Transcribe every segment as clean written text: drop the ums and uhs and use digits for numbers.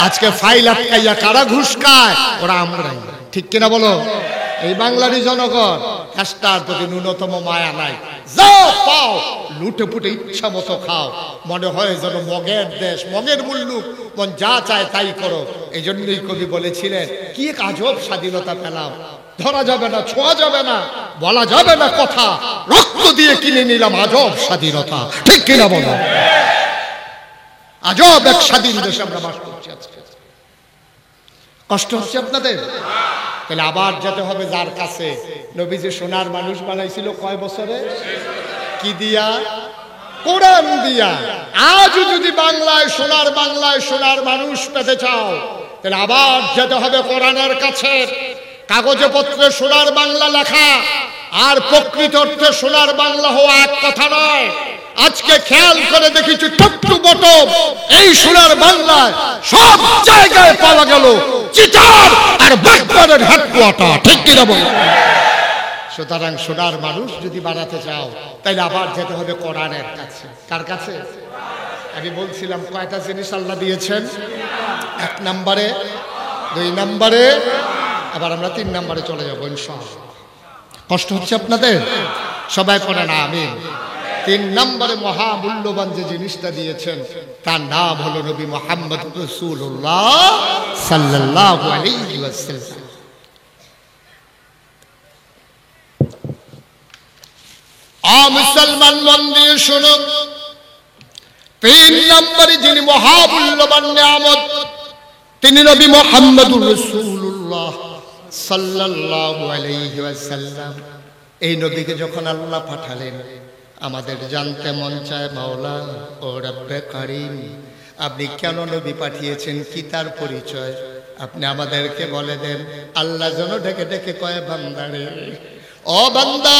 আজকে ফাইল আটকাইয়া কারা ঘুষ খায়? ওরা আমরাই। ঠিক কিনা বলো? এই বাংলারই জনগণ কাজটার প্রতি ন্যূনতম মায়া নাই। যাও পাও লুটে পুটে ইচ্ছা মতো খাও, মনে হয় যেন মগের দেশ, মগের মুল্লুক, মন যা চায় তাই করো। এই জন্যই কবি বলেছিলেন, কি এক আজব স্বাধীনতা পেলাম, ধরা যাবে না, ছোঁয়া যাবে না, বলা যাবে না কথা, রক্ত দিয়ে কিনে নিলাম আজব স্বাধীনতা। ঠিক কিনা বলো? আজব এক স্বাধীন দেশে আমরা বাস করছি আজকে। কষ্ট হচ্ছে আপনাদের? তাহলে আবার যেতে হবে যার কাছে নবীজি সোনার মানুষ বানাইছিল কয় বছরে? কি দিয়া? কোরআন দিয়া। আজও যদি বাংলায় সোনার মানুষ পেতে চাও, তাহলে আবার যেতে হবে কোরআনের কাছে। কাগজে পত্রে সোনার বাংলা লেখা আর প্রকৃত অর্থে সোনার বাংলা হওয়া এক কথা নয়। আজকে খেয়াল করে দেখেছি টপ টু বটম এই সোনার বাংলায় সব জায়গায় পাওয়া গেল চিটার আর বাগদাদের হেডকোয়ার্টার। ঠিক কিনা বল? সুতরাং সোনার মানুষ যদি বানাতে চাও, তাইলে আবার যেতে হবে কোরআনের কাছে। কার কাছে? আমি বলছিলাম কয়টা জিনিস আল্লাহ দিয়েছেন। 1 নম্বরে, 2 নম্বরে, আবার আমরা 3 নম্বরে চলে যাবো ইনশাআল্লাহ। কষ্ট হচ্ছে আপনাদের? সবাই পড়ে না আমিন। 3 নম্বরে মহামূল্যবান যে জিনিসটা দিয়েছেন তার নাম হলো নবী মুহাম্মদ রাসূলুল্লাহ সাল্লাল্লাহু আলাইহি ওয়াসাল্লাম। মুসলমান মন দিয়ে শুনুন, 3 নম্বরে যিনি মহামূল্যবান নিয়ামত, তিনি নবী মুহাম্মদুর রাসূলুল্লাহ সাল্লাল্লাহু আলাইহি ওয়াসাল্লাম। এই নবীকে যখন আল্লাহ পাঠালেন, আমাদের জানতে মন চায়, মাওলা ও রব্বে কারীম, আপনি কেন নবী পাঠিয়েছেন, কি তার পরিচয় আপনি আমাদেরকে বলে দেন। আল্লাহ যেন ডেকে ডেকে কয়, বান্দারে, ও বান্দা,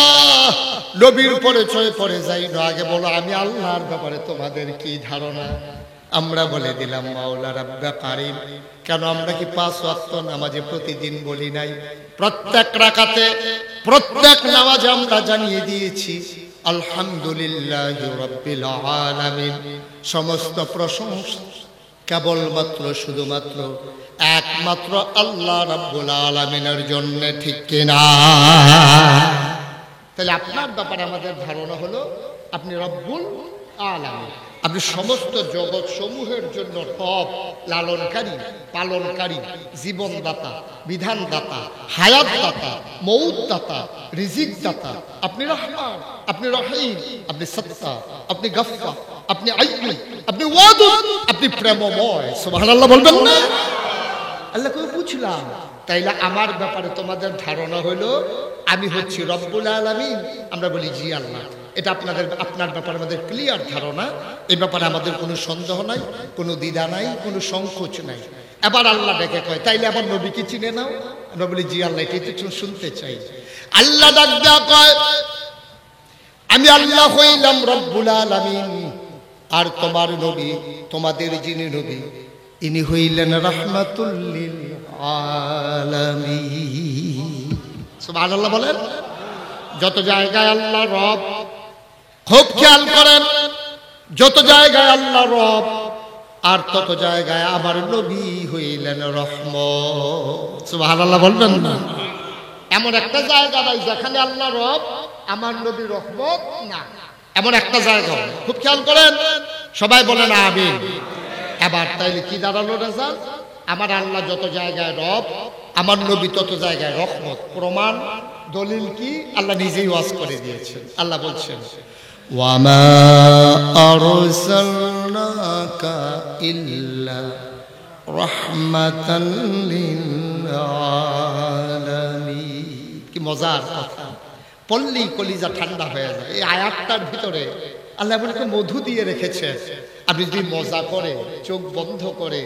নবীর পরিচয় পড়ে যাই না, আগে বলো আমি আল্লাহর ব্যাপারে তোমাদের কি ধারণা। আমরা বলে দিলাম, মাওলা রব্বে কারীম, কেন আমরা কি 5 ওয়াক্ত নামাজে প্রতিদিন বলি নাই? প্রত্যেক রাকাতে, প্রত্যেক নামাজে আমরা জানিয়ে দিয়েছি আলহামদুলিল্লাহি রাব্বিল আলামিন। সমস্ত প্রশংসা কেবলমাত্র শুধুমাত্র একমাত্র আল্লাহ রাব্বুল আলামিনের জন্য। ঠিক কিনা? তাহলে আপনার ব্যাপারে আমাদের ধারণা হলো আপনি রব্বুল আলামিন, আপনি সমস্ত জগৎ সমূহের জন্য রব, লালনকারী, পালনকারী, জীবনদাতা, বিধানদাতা, হায়াতদাতা, মৌতদাতা, রিজিকদাতা। আপনি রহমান, আপনি রহিম, আপনি সত্তা, আপনি গফফার, আপনি আইয়ুব, আপনি ওয়াদুদ, আপনি প্রেমময়। সুবহানাল্লাহ বলবেন না? আল্লাহকে বুঝলাম, তাইলে আমার ব্যাপারে তোমাদের ধারণা হলো আমি হচ্ছি রব্বুল আলামিন। আমরা বলি জি আল্লাহ। এটা আপনার ব্যাপারে আমাদের ক্লিয়ার ধারণা। এই ব্যাপারে আমাদের কোনো সন্দেহ নাই, কোনো দ্বিধা নাই, কোনো সংকোচ নাই। এবার আল্লাহ ডেকে কয়, তাইলে আবার নবীকে চিনে নাও। আমরা বলি জি আল্লাহ, এটাই তো শুনতে চাই। আল্লাহ ডাক দেয়া কয়, আমি আল্লাহ হইলাম রব্বুল আলামিন, আর তোমার নবী, তোমাদের যিনি নবী, ইনি হইলেন রাহমাতুল লিল আলামিন। সুবহানাল্লাহ বলেন। যত জায়গায় আল্লাহ রব, খুব খেয়াল করেন, যত জায়গায় আল্লাহ রব, আর তত জায়গায় আমার নবী হইলেন রহমত। সুবহানাল্লাহ বলবেন না? এমন একটা জায়গা নাই যেখানে আল্লাহ রব, আমার নবী রহমত না। এমন একটা জায়গা, খুব খেয়াল করেন, সবাই বলেন আমিন। এবার তাইলে কি দাঁড়ালো রেজাল্ট? আমার আল্লাহ যত জায়গায় রব, আমার নবী তত জায়গায় রহমত। প্রমাণ, দলিল কি? আল্লাহ নিজেই ওয়াজ করে দিয়েছেন। আল্লাহ বলছেন, ওয়ামা আরসালনাকা ইল্লা রাহমাতান লিল আলামিন। কি মজার কথা, পড়লেই কলিজা ঠান্ডা হয়ে যায়। এই আয়াতটার ভিতরে আল্লাহ আপনাকে মধু দিয়ে রেখেছে। আপনি যদি মজা করে, চোখ বন্ধ করে,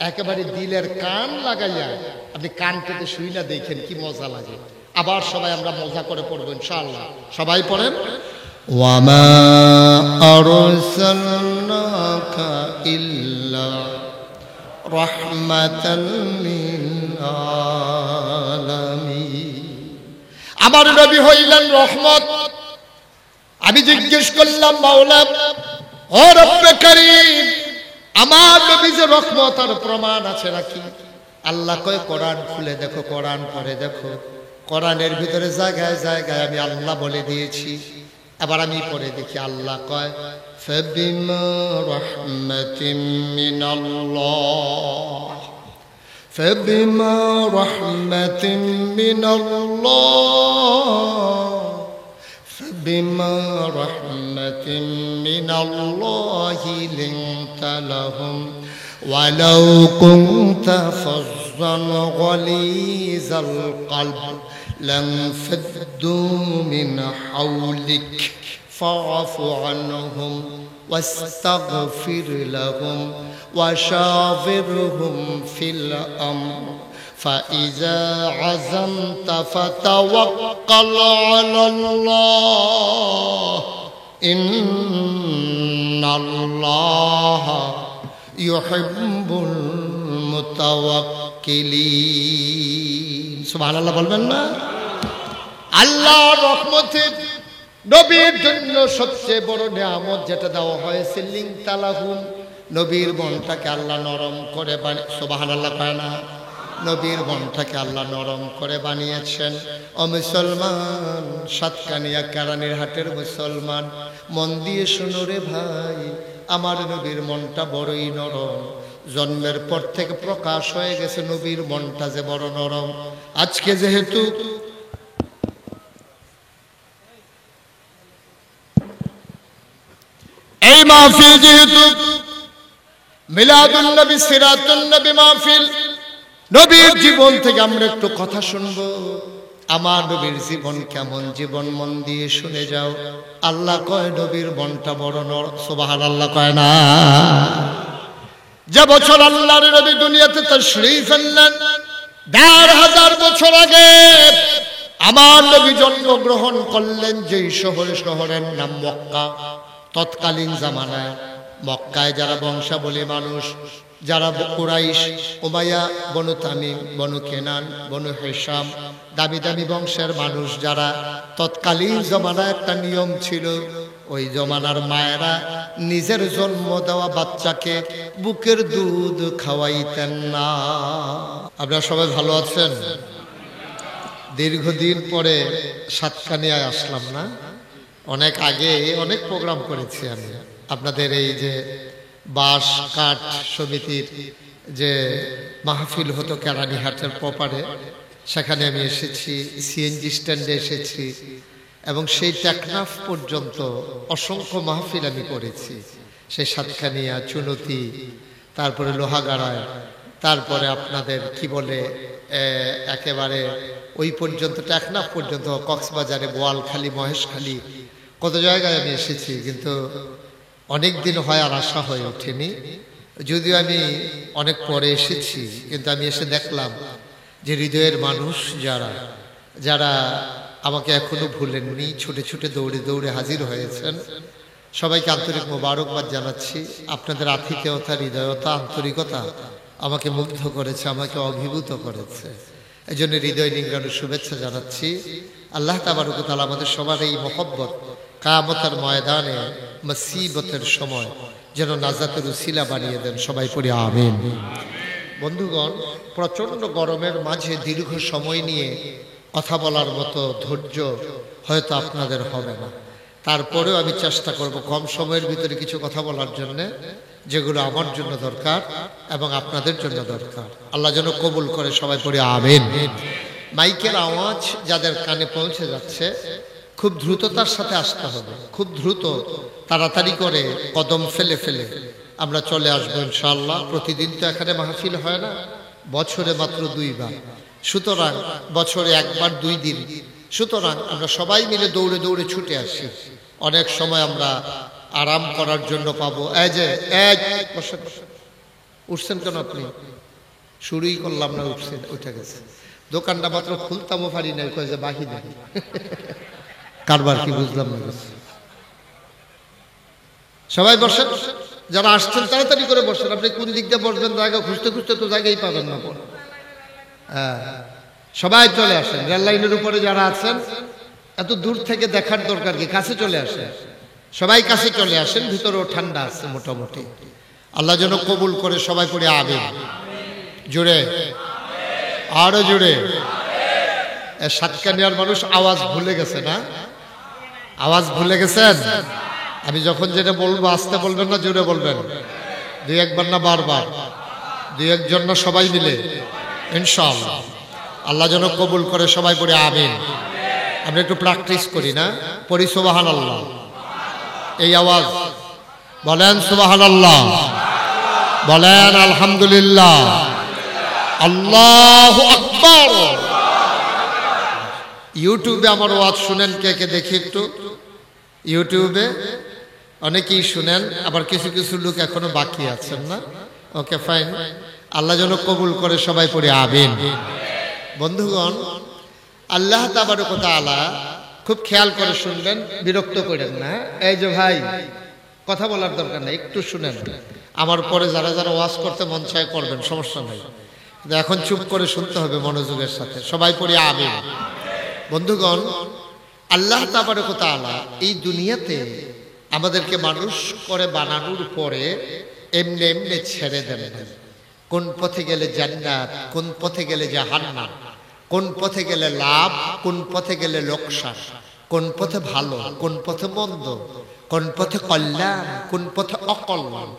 একেবারে দিলের কান লাগাইয়া আপনি কান পেতে শুই না, দেখেন কি মজা লাগে। আবার সবাই আমরা মজা করে পড়বো ইনশাআল্লাহ। সবাই পড়েন, ওয়ামা আরসালনাকা ইল্লা রাহমাতান লিল আলামিন। আমার নবী হইলেন রহমত। আমি জিজ্ঞেস করলাম, মাওলা ও রব্বে কারীম, আমার নবী যে রহমত আর প্রমাণ আছে নাকি? আল্লাহ কয় কোরআন খুলে দেখো, কোরআন পড়ে দেখো, কোরআনের ভিতরে জায়গায় জায়গায় আমি আল্লাহ বলে দিয়েছি। এবার আমি পড়ে দেখি, আল্লাহ কয় ফাবিমা রাহমাতিন মিনাল্লাহ, ফাবিমা রাহমাতিন মিনাল্লাহ, فبما رحمة من الله لنت لهم ولو كنت فظا غليظ القلب لانفضوا من حولك فاعف عنهم واستغفر لهم وشاورهم في الأمر فإذا عزمت فتوكل على الله إن الله يحب المتوكلين سبحان الله বলবেন না? আল্লাহর রহমতের নবীর জন্য সবচেয়ে বড় নিয়ামত যেটা দেওয়া হয়েছে লিনতা লাহুম, নবীর মনটাকে আল্লাহ নরম করে সুবহানাল্লাহ কয় না? নবীর মনটাকে আল্লাহ নরম করে বানিয়েছেন। ও মুসলমান, সাতকানিয়া কেরানীর হাটের মুসলমান, মন দিয়ে শোনো রে ভাই, আমার নবীর মনটা বড়ই নরম। জন্মের পর থেকে প্রকাশ হয়ে গেছে নবীর মনটা যে বড় নরম। আজকে যেহেতু এই মাহফিল, যেহেতু মিলাদুন নবী সিরাতুন নবী মাহফিল, নবীর জীবন থেকে আমরা একটু কথা শুনবো। আমার নবীর জীবন কেমন, জীবন মন দিয়ে শুনে যাও। আল্লাহ কয় নবীর মনটা বড় নরম, সুবহানাল্লাহ কয় না? যে বছর আল্লাহর নবী দুনিয়াতে তাশরীফ আনলেন, ১,৫০০ বছর আগে আমার নবী জন্মগ্রহণ করলেন যেই শহরের নাম মক্কা। তৎকালীন জামানায় মক্কায় যারা বংশাবলী মানুষ, যারা কুরাইশ, উমাইয়া, বনু তামিম, বনু কেনান, বনু হেশাম, দামি দামি বংশের মানুষ যারা, তৎকালীন জমানায় একটা নিয়ম ছিল, ওই জমানার মায়েরা নিজের জন্ম দেওয়া বাচ্চাকে বুকের দুধ খাওয়াইতেন না। আপনারা সবাই ভালো আছেন? দীর্ঘদিন পরে সাতকানিয়ায় আসলাম না? অনেক আগে অনেক প্রোগ্রাম করেছি আমি আপনাদের এই যে বাঁশ কাঠ সমিতির যে মাহফিল হতো কেরানীহাটের প্রপারে, সেখানে আমি এসেছি, সিএনজি স্ট্যান্ডে এসেছি, এবং সেই টেকনাফ পর্যন্ত অসংখ্য মাহফিল আমি করেছি। সেই সাতকানিয়া, চুনতি, তারপরে লোহাগাড়ায়, তারপরে আপনাদের কি বলে একেবারে ওই পর্যন্ত টেকনাফ পর্যন্ত, কক্সবাজারে, বোয়ালখালী, মহেশখালী, কত জায়গায় আমি এসেছি। কিন্তু অনেক দিন হয় আর আশা হয়ে ওঠেনি, যদিও আমি অনেক পরে এসেছি। কিন্তু আমি এসে দেখলাম যে হৃদয়ের মানুষ যারা যারা আমাকে এখনো ভুলেননি, ছুটে ছুটে দৌড়ে দৌড়ে হাজির হয়েছেন, সবাইকে আন্তরিক মোবারকবাদ জানাচ্ছি। আপনাদের আতিথেয়তা, হৃদয়তা, আন্তরিকতা আমাকে মুগ্ধ করেছে, আমাকে অভিভূত করেছে। এই জন্য হৃদয় নিংড়ানোর শুভেচ্ছা জানাচ্ছি। আল্লাহ তাবারক ওয়া তাআলা আমাদের সবার এই মহব্বত কিয়ামতের ময়দানে মুসিবতের সময় যেন নাজাতের উসিলা বানিয়ে দেন। সবাই পড়ি আমিন। বন্ধুগণ, প্রচণ্ড গরমের মাঝে দীর্ঘ সময় নিয়ে কথা বলার মতো ধৈর্য হয়তো আপনাদের হবে না, তারপরেও আমি চেষ্টা করব কম সময়ের ভিতরে কিছু কথা বলার জন্য, যেগুলো আমার জন্য দরকার এবং আপনাদের জন্য দরকার। আল্লাহ যেন কবুল করে। সবাই পড়ি আমিন। মাইকের আওয়াজ যাদের কানে পৌঁছে যাচ্ছে, খুব দ্রুততার সাথে আসতে হবে, খুব দ্রুত, তাড়াতাড়ি করে কদম ফেলে ফেলে আমরা চলে আসবো ইনশাআল্লাহ। প্রতিদিন তো এখানে মাহফিল হয় না, বছরে মাত্র 2 বার, সুতরাং বছরে 1 বার 2 দিন, সুতরাং আমরা সবাই মিলে দৌড়ে দৌড়ে ছুটে আসি। অনেক সময় আমরা আরাম করার জন্য পাবো। এই যে উঠছেন কেন আপনি? শুরুই করলাম না, উঠছেন, উঠে গেছে। দোকানটা মাত্র খুলতামও পারি না, কয়ে যে বাকি নেই, কারবার কি বুঝলাম না। সবাই বসেন, যারা আসছেন তাড়াতাড়ি করে বসেন। আপনি কোন দিক দিয়ে বসবেন, জায়গা খুঁজতে খুঁজতে তো জায়গায় পাবেন না। হ্যাঁ, সবাই চলে আসেন। রেল লাইনের উপরে যারা আছেন, এত দূর থেকে দেখার দরকার কি, কাছে চলে আসেন। সবাই কাছে চলে আসেন, ভিতরেও ঠান্ডা আছে মোটামুটি। আল্লাহ যেন কবুল করে, সবাই পড়ে আমিন। জুড়ে, আরো জুড়ে। সাতকানিয়ার মানুষ আওয়াজ ভুলে গেছে না? আওয়াজ ভুলে গেছেন? আমি যখন যেটা বলবো আস্তে বলবেন না জোরে বলবেন? দুই একবার না বারবার? দুই একজন না সবাই মিলে? ইনশাআল্লাহ আল্লাহ যেন কবুল করে, সবাই পড়ে আমিন। আমরা একটু প্র্যাকটিস করি না? পড়ি সুবহানাল্লাহ। এই আওয়াজ বলেন সুবহানাল্লাহ, বলেন আলহামদুলিল্লাহ, আল্লাহু আকবার। ইউটিউবে আমার ওয়াজ শুনেন কে কে দেখি একটু? ইউটিউবে অনেকেই শুনেন, আবার কিছু কিছু লোক এখনো বাকি আছেন না? ওকে ফাইন, আল্লাহ যেন কবুল করে, সবাই পড়ে আমিন। বন্ধুগণ, আল্লাহ তাবারক ওয়া তাআলা, খুব খেয়াল করে শুনবেন, বিরক্ত করেন না। এই যে ভাই, কথা বলার দরকার নেই, একটু শুনেন। আমার পরে যারা যারা ওয়াজ করতে মন চায় করবেন, সমস্যা নেই, কিন্তু এখন চুপ করে শুনতে হবে মনোযোগের সাথে। সবাই পড়ে আমিন। বন্ধুগণ, আল্লাহ তাবারক ওয়া তাআলা এই দুনিয়াতে আমাদেরকে মানুষ করে বানানোর পরে এমনি এমনি ছেড়ে দেন। কোন পথে গেলে জান্নাত, কোন পথে গেলে জাহান্নাম, কোন পথে গেলে লাভ, কোন পথে গেলে লোকসান, কোন পথে ভালো, কোন পথে মন্দ, কোন পথে কল্যাণ, কোন পথে অকল্যাণ,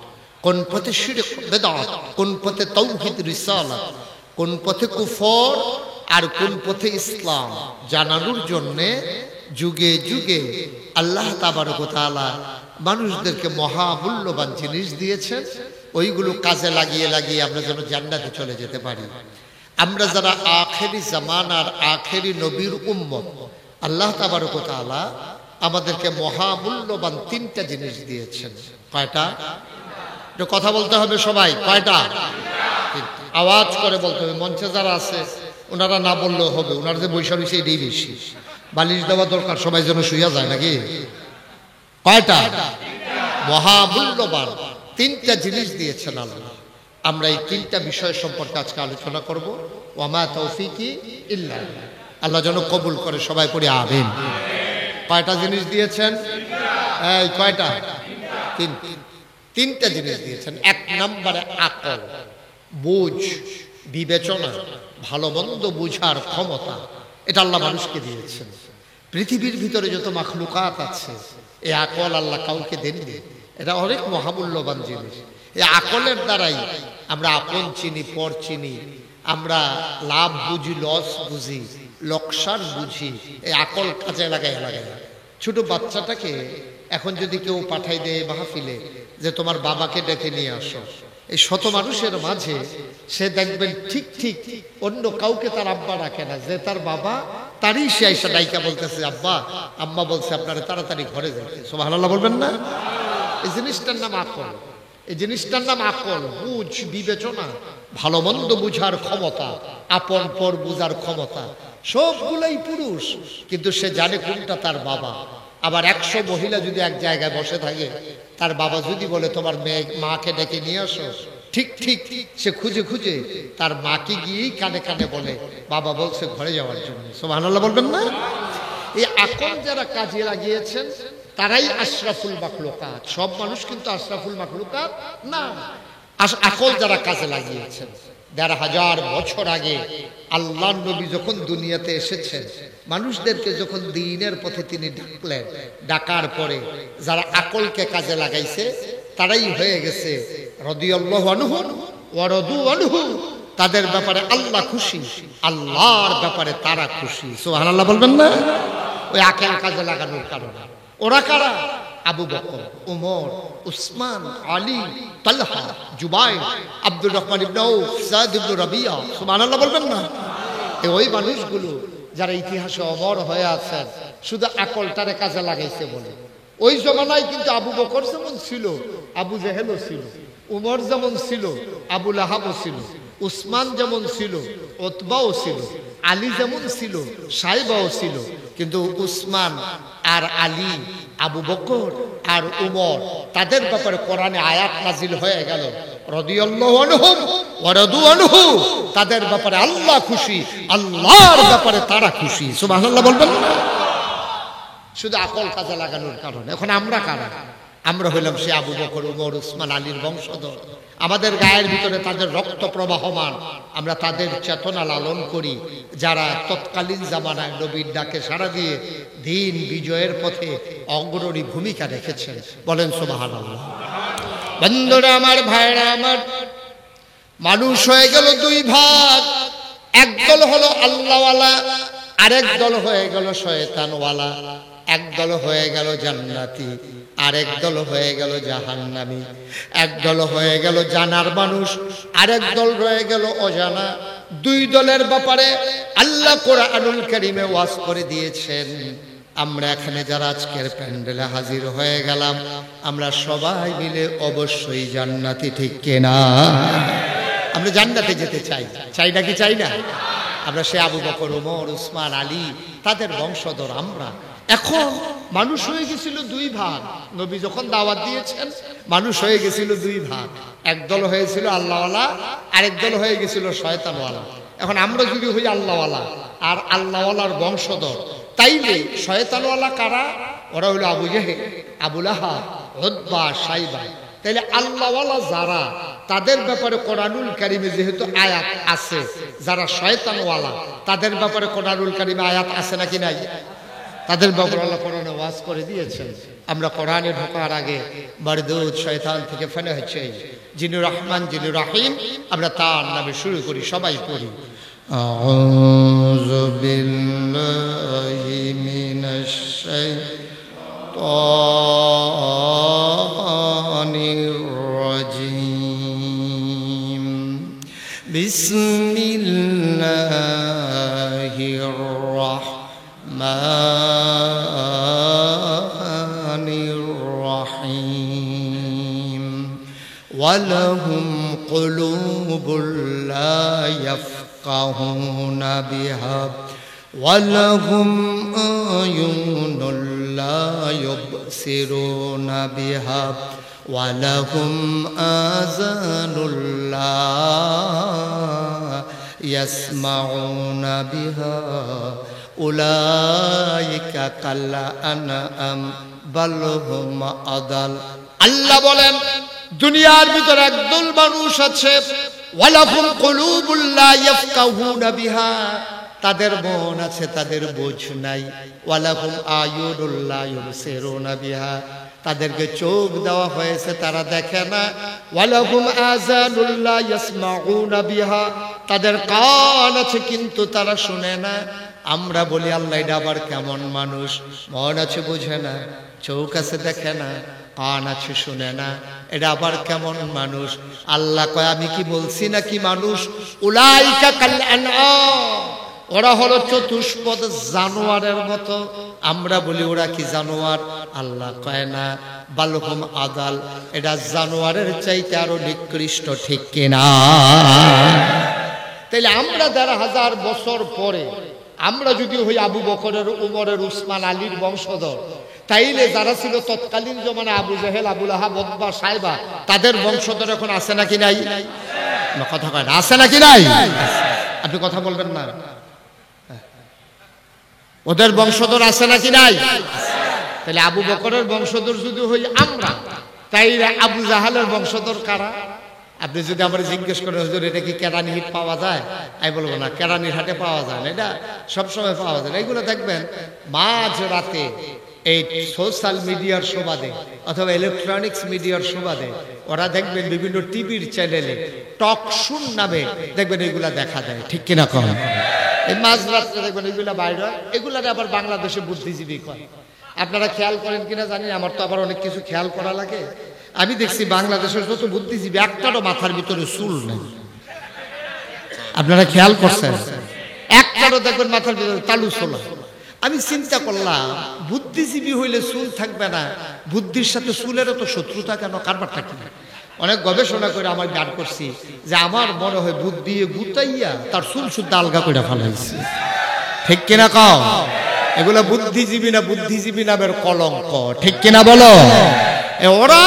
কোন পথে শিরক বিদআত, কোন পথে তাওহীদ রিসালাত, কোন পথে কুফর আর কোন পথে ইসলাম জানানোর জন্য যুগে যুগে আল্লাহ তাবারক ওয়া তাআলা মানুষদেরকে মহামূল্যবান জিনিস দিয়েছেন। ওইগুলো কাজে লাগিয়ে লাগিয়ে আমরা যেন জান্নাতে চলে যেতে পারি। আমরা যারা আখেরি জামানার আখেরি নবীর উম্মত, আল্লাহ তাবারক ওয়া তাআলা আমাদেরকে মহামূল্যবান তিনটা জিনিস দিয়েছেন। কয়টা? একটু কথা বলতে হবে সবাই। কয়টা? আওয়াজ করে বলতে হবে। মঞ্চে যারা আছে ওনারা না বললেও হবে, ওনারা যে বৈশা রয়েছে এটাই বেশি। বালিশ দেওয়া দরকার, সবাই যেন শুইয়া যায় নাকি? কয়টা? মহামূল্যবান তিনটা জিনিস দিয়েছেন আল্লাহ। আমরা এই তিনটা বিষয় সম্পর্কে আজকে আলোচনা করব। ওয়ামা তৌফিকি ইল্লা বিল্লাহ। আল্লাহ যেন কবুল করে, সবাই পড়ে আমিন। কয়টা জিনিস দিয়েছেন? এই কয়টা? তিনটা জিনিস দিয়েছেন। এক নম্বরে আকল, বুঝ, বিবেচনা, ভালো মন্দ বুঝার ক্ষমতা। এটা আল্লাহ মানুষকে দিয়েছেন। পৃথিবীর ভিতরে যত মাখলুকাত আছে, এই আকল আল্লাহ কাউকে দেননি। এটা অনেক মহামূল্যবান জিনিস। এই আকলের দ্বারাই আমরা আপন চিনি, পর চিনি, আমরা লাভ বুঝি, লস বুঝি, লোকসান বুঝি। এই আকল কাজে লাগায় লাগায়। ছোট বাচ্চাটাকে এখন যদি কেউ পাঠাই দেয় মাহফিলে যে তোমার বাবাকে ডেকে নিয়ে আসো, এই শত মানুষের মাঝে সে দেখবেন ঠিক ঠিক অন্য কাউকে তার আব্বা রাখে না, যে তার বাবা তারই সে আইসা ডাইকা বলতেছে আব্বা, আম্মা বলছে আপনারা তাড়াতাড়ি ঘরে যেতে। সুবহানাল্লাহ বলবেন না? এই জিনিসটার নাম আকল। এই জিনিসটার নাম আকল, বুঝ, বিবেচনা, ভালো মন্দ বুঝার ক্ষমতা, আপন পর বুঝার ক্ষমতা। সবগুলোই পুরুষ, কিন্তু সে জানে কোনটা তার বাবা। আবার 100 মহিলা যদি এক জায়গায় বসে থাকে, তার বাবা যদি বলে তোমার মাকে ডেকে নিয়ে আসো, ঠিক ঠিক সে খুঁজে খুঁজে তার মাকে গিয়েই কানে কানে বলে বাবা বলছে ঘরে যাওয়ার জন্য। সুবহানাল্লাহ বলবেন না? এই আকল যারা কাজে লাগিয়েছেন তারাই আশরাফুল মাখলুকাত। সব মানুষ কিন্তু আশরাফুল মাখলুকাত না। আকল যারা কাজে লাগিয়েছেন, ১৫০০ বছর আগে আল্লাহ নবী যখন দুনিয়াতে এসেছেন, মানুষদেরকে যখন দ্বীনের পথে তিনি ডাকলেন, ডাকার পরে যারা আকলকে কাজে লাগাইছে তারাই হয়ে গেছে রাদিয়াল্লাহু আনহু ওয়া রাদু আনহু। তাদের ব্যাপারে আল্লাহ খুশি, আল্লাহর ব্যাপারে তারা খুশি। সুবহানাল্লাহ বলবেন না? ওই আকল কাজে লাগানোর কারণে। ওরা কারা? আবু বকর, উমর, উসমান, আলী, তালহা, জুবাইর, আব্দুর রহমান ইবনে আউফ, সাদ ইবনে রাবিয়া। সুবহানাল্লাহ বলবেন না? ওই মানুষগুলো যারা ইতিহাসে অমর হয়ে আছেন শুধু আকলটারে কাজে লাগাইছে বলে। ওই জমানায় কিন্তু আবু বকর যেমন ছিল, আবু জেহেলও ছিল, উমর যেমন ছিল, আবু লাহাবও ছিল, উসমান যেমন ছিল, উতবাও ছিল, আলী যেমন ছিল, সাইবাও ছিল। কিন্তু উসমান আর আলী, আবু বকর আর উমর, তাদের ব্যাপারে কোরআনে আয়াত নাজিল হয়ে গেল রাদিয়াল্লাহু আনহুম ওয়া রাদু আনহু। তাদের ব্যাপারে আল্লাহ খুশি, আল্লাহর ব্যাপারে তারা খুশি। সুবহানাল্লাহ বলবেন না? শুধু আকল কাজে লাগানোর কারণে। এখন আমরা কারা? আমরা হইলাম সে আবু বকর, উমর, উসমান, আলীর বংশধর। আমাদের গায়ের ভিতরে তাদের রক্ত প্রবাহমান। আমরা তাদের চেতনা লালন করি, যারা তৎকালীন জামানায় নবীর ডাকে সাড়া দিয়ে দিন বিজয়ের পথে অগ্রণী ভূমিকা রেখেছেন। বলেন সুবহানাল্লাহ। বন্ধুরা আমার, ভাইরা আমার, মানুষ হয়ে গেল দুই ভাগ। একদল হলো আল্লাহওয়ালা, আরেক দল হয়ে গেল শয়তানওয়ালা। একদল হয়ে গেল জান্নাতি, আরেক দল হয়ে গেল জাহান্নামী। একদল হয়ে গেল জানার মানুষ, আরেক দল রয়ে গেল অজানা। দুই দলের ব্যাপারে আল্লাহ কোরআনুল কারীমে ওয়াজ করে দিয়েছেন। আমরা এখানে যারা আজকের প্যান্ডেলে হাজির হয়ে গেলাম, আমরা সবাই মিলে অবশ্যই জান্নাতি, ঠিক কিনা? আমরা জান্নাতে যেতে চাই, চাই নাকি চাই না? আমরা সে আবু বকর, ওমর, উসমান, আলী তাদের বংশধর আমরা। এখন মানুষ হয়ে গেছিল দুই ভাগ। নবী যখন দাওয়াত দিয়েছেন, মানুষ হয়ে গেছিল দুই ভাগ। একদল হয়েছিল আল্লাহওয়ালা, আরেক দল হয়ে গেছিল শয়তানওয়ালা। এখন আমরা যদি হই আল্লাহওয়ালা আর আল্লাহওয়ালার বংশধর, তাইলে শয়তানওয়ালা কারা? ওরা হলো আবু জেহেল, আবু লাহাব, উতবা, সাইবা। তাইলে আল্লাহওয়ালা যারা, তাদের ব্যাপারে কোরআনুল কারীমে যেহেতু আয়াত আছে, যারা শয়তানওয়ালা তাদের ব্যাপারে কোরআনুল কারীমে আয়াত আছে নাকি নাই? তাদের ব্যাপারে আল্লাহ কোরআনে ওয়াজ করে দিয়েছেন। আমরা কোরআনে ঢোকার আগে মারদুদ শয়তান থেকে ফেলে হচ্ছে যিনি রহমান, যিনি রহিম, আমরা তার নামে শুরু করি, সবাই পড়ি। আউযু বিল্লাহি মিনাশ শাইতানির রাজীম। বিসমিল্লাহির রাহমানির রাহিম। ওয়ালাহুম কুলুবুল লা ইয়াফকাহুনা বিহা ওয়ালাহুম আয়ুনুল লা ইউবসিরুনা বিহা ওয়ালাহুম আযানুল লা ইয়াসমাউনা বিহা উলাইকা কাল আনআম বাল হুম আদাল। আল্লাহ বলেন, দুনিয়ার ভিতরে একদল মানুষ আছে, ওয়ালাহুম কুলুবুল লা ইয়াফকাহুনা বিহা, তাদের মন আছে, তাদের বোঝ নাই। ওয়ালাহুম আয়ুনুল লা ইউবসিরুনা বিহা, তাদেরকে চোখ দেওয়া হয়েছে, তারা দেখে না। ওয়ালাহুম আযানুল লা ইয়াসমাউনা বিহা, তাদের কান আছে কিন্তু তারা শুনে না। আমরা বলি আল্লাহ এটা আবার কেমন মানুষ? মন আছে, বুঝে না, চোখ আছে, দেখে না, কান আছে, শুনে না, এটা আবার কেমন মানুষ? আল্লাহ কয়, আমি কি বলছি নাকি মানুষ? উলাইকা কাল আনআম, ওরা হলো চতুষ্পদ জানোয়ারের মতো। আমরা বলি ওরা কি জানোয়ার? আল্লাহ কয় না, বালহুম আদাল, এটা জানোয়ারের চাইতে আরো নিকৃষ্ট, ঠিক কিনা? তাইলে আমরা ১,৫০০ বছর পরে আমরা যদি হই আবু বকরের, উমরের, উসমান, আলীর বংশধর, তাইলে যারা ছিল তৎকালীন জমানে আবু জেহেল, আবু লাহাব, উতবা, সাইবা, তাদের বংশধর এখন আছে নাকি নাই? কথা কয় না, আছে নাকি নাই? আপনি কথা বলবেন না? ওদের বংশধর আছে নাকি নাই? তাহলে আবু বকরের বংশধর যদি হই আমরা, তাইলে আবু জাহালের বংশধর কারা? আপনি যদি আমার জিজ্ঞেস করেন, হুজুর এটা কি কেরানীহাট পাওয়া যায়? আমি বলবো না, কেরানীহাটে পাওয়া যায় না, এটা সবসময় পাওয়া যায় না। এগুলো দেখবেন মাঝ রাতে এই সোশ্যাল মিডিয়ার সুবাদে অথবা ইলেকট্রনিক্স মিডিয়ার সুবাদে ওরা দেখবেন বিভিন্ন টিভির চ্যানেলে টক শুন নামে দেখবেন এগুলা দেখা দেয়, ঠিক কিনা কম? এই মাঝ রাত্রে দেখবেন এগুলা বাইরে, এগুলারে আবার বাংলাদেশে বুদ্ধিজীবী কয়। আপনারা খেয়াল করেন কিনা জানি, আমার তো আবার অনেক কিছু খেয়াল করা লাগে। আমি দেখছি বাংলাদেশের যত বুদ্ধিজীবী একটারও মাথার ভিতরে চুল নেই। আপনারা খেয়াল করছেন? একটারও দেখবেন মাথার ভিতরে তালু ছোলা। আমি চিন্তা করলাম, বুদ্ধিজীবী হইলে চুল থাকবে না, বুদ্ধির সাথে চুলেরও তো শত্রুতা কেন? কারবারটা কি? অনেক গবেষণা করে আমার গান করছি যে আমার মনে হয় বুদ্ধি গুতাইয়া তার চুল শুদ্ধ আলগা করে ফেলাইছে, ঠিক কিনা কও? এগুলা বুদ্ধিজীবী না, বুদ্ধিজীবী নামের কলঙ্ক, ঠিক কিনা বলো? ওরা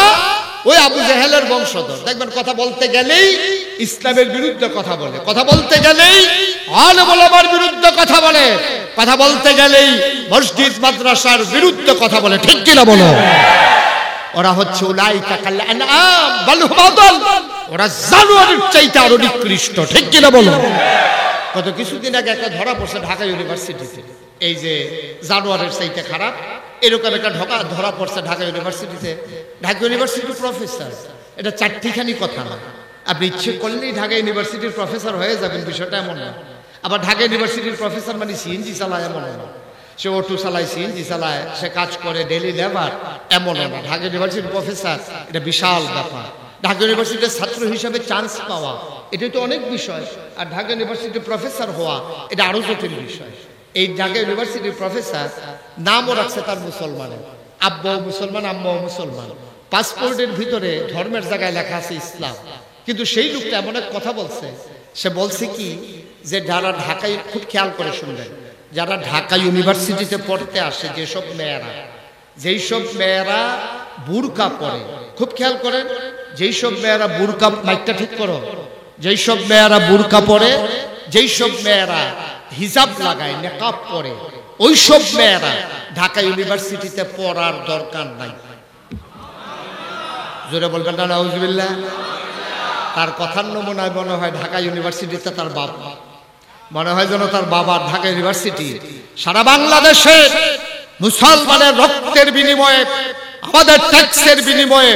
ওই আবু জেহেলের বংশধর। দেখবেন কথা বলতে গেলেই ইসলামের বিরুদ্ধে কথা বলে, কথা বলতে গেলেই আলেম ওলামার বিরুদ্ধে কথা বলে, কথা বলতে গেলেই মসজিদ মাদ্রাসার বিরুদ্ধে কথা বলে, ঠিক কিনা বলো? ওরা হচ্ছে উলাইকা কাল আনআম বাল হুম আদাল, ওরা জানোয়ারের চাইতে আরো নিকৃষ্ট। ঠিক কিনা বলো? কত কিছুদিন আগে একটা ধরা পড়ছে ঢাকা ইউনিভার্সিটিতে, এই যে জানোয়ারের চাইতে খারাপ এরকম একটা ধরা পড়ছে ঢাকা ইউনিভার্সিটিতে। ঢাকা ইউনিভার্সিটির প্রফেসর, এটা চারটিখানি কথা না। আপনি ইচ্ছে করলেই ঢাকা ইউনিভার্সিটির প্রফেসর হয়ে যাবেন, বিষয়টা এমন না। আবার ঢাকা ইউনিভার্সিটির প্রফেসর মানে সিএনজি চালায় এমন না, সে অটো চালায়, সিএনজি চালায়, সে কাজ করে, ডেলি লেবার, এমন না। ঢাকা ইউনিভার্সিটির প্রফেসর এটা বিশাল ব্যাপার। ঢাকা ইউনিভার্সিটির ছাত্র হিসাবে চান্স পাওয়া এটা তো অনেক বিষয়, আর ঢাকা ইউনিভার্সিটির প্রফেসর হওয়া এটা আরো জটিল বিষয়। এই ঢাকা ইউনিভার্সিটির প্রফেসর নামও রাখছে তার মুসলমানের, আব্বাও মুসলমান আম্মাও মুসলমান, পাসপোর্টের ভিতরে ধর্মের জায়গায় লেখা আছে ইসলাম। কিন্তু সেই লোকটা এমন এক কথা বলছে, সে বলছে কি যে যারা ঢাকায়, খুব খেয়াল করে শুনবেন, যারা ঢাকা ইউনিভার্সিটিতে পড়তে আসে যেসব মেয়েরা, যেই সব মেয়েরা বুরকা পরে, খুব খেয়াল করেন, যেই সব মেয়েরা বুরকা, মাইকটা ঠিক করো, যেই সব মেয়েরা বুরকা পরে, যেই সব মেয়েরা হিজাব লাগায়, নেকাব পরে, ওই সব মেয়েরা ঢাকা ইউনিভার্সিটিতে পড়ার দরকার নাই। জোরে বলবেন না নাউজুবিল্লাহ? তার কথার নমুনায় মনে হয় ঢাকা ইউনিভার্সিটিতে তার বাবা, মনে হয় যেন তার বাবা ঢাকা ইউনিভার্সিটি সারা বাংলাদেশে মুসলমানের রক্তের বিনিময়ে, আমাদের ট্যাক্সের বিনিময়ে,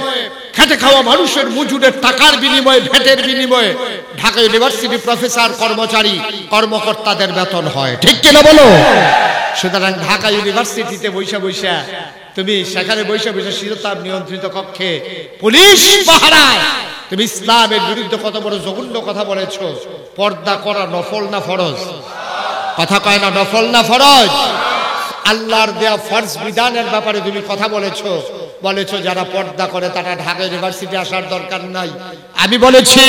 খেটে খাওয়া মানুষের মজুরের টাকার বিনিময়ে, ভেটের বিনিময়ে ঢাকা ইউনিভার্সিটি প্রফেসর, কর্মচারী, কর্মকর্তাদের বেতন হয়। ঠিক কিনা বলো? সুতরাং ঢাকা ইউনিভার্সিটিতে বৈশা বৈশা তুমি সেখানে বৈশা বৈশা শীততাপ নিয়ন্ত্রিত কক্ষে পুলিশ পাহারায় তুমি ইসলামের বিরুদ্ধে কত বড় জঘন্য কথা বলেছো। পর্দা করা নফল না ফরজ? কথা কয় না, নফল না ফরজ? আল্লাহর দেয়া ফরজ বিধানের ব্যাপারে তুমি কথা বলেছো যারা পর্দা করে তারা ঢাকা ইউনিভার্সিটি আসার দরকার নাই। আমি বলেছি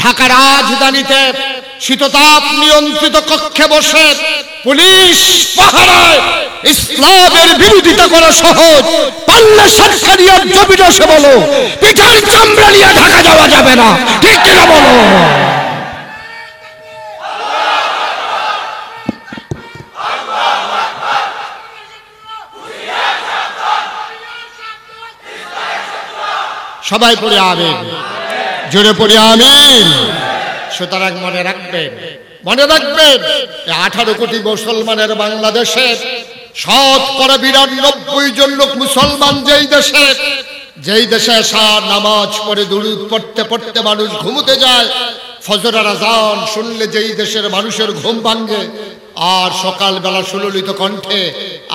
ঢাকা রাজধানীতে শীততাপ নিয়ন্ত্রিত কক্ষে বসে পুলিশ পাহারায় ইসলামের বিরোধিতা করা সহজ, পাল্লা সরকারিয়ার জমি বসে বলো পিঠার চামড়া নিয়ে ঢাকা যাওয়া যাবে না। ঠিক কিনা বলো? সবাই পড়ে আমিন, জোরে পড়ে আমিন। সুতরাং মনে রাখবেন 18 কোটি মুসলমানের বাংলাদেশে শতকরা 92 জন লোক মুসলমান। যেই দেশে নামাজ পড়ে দুরূদ পড়তে পড়তে মানুষ ঘুমোতে যায়, ফজরের আযান শুনলে যেই দেশের মানুষের ঘুম ভাঙে, আর সকালবেলা সুললিত কণ্ঠে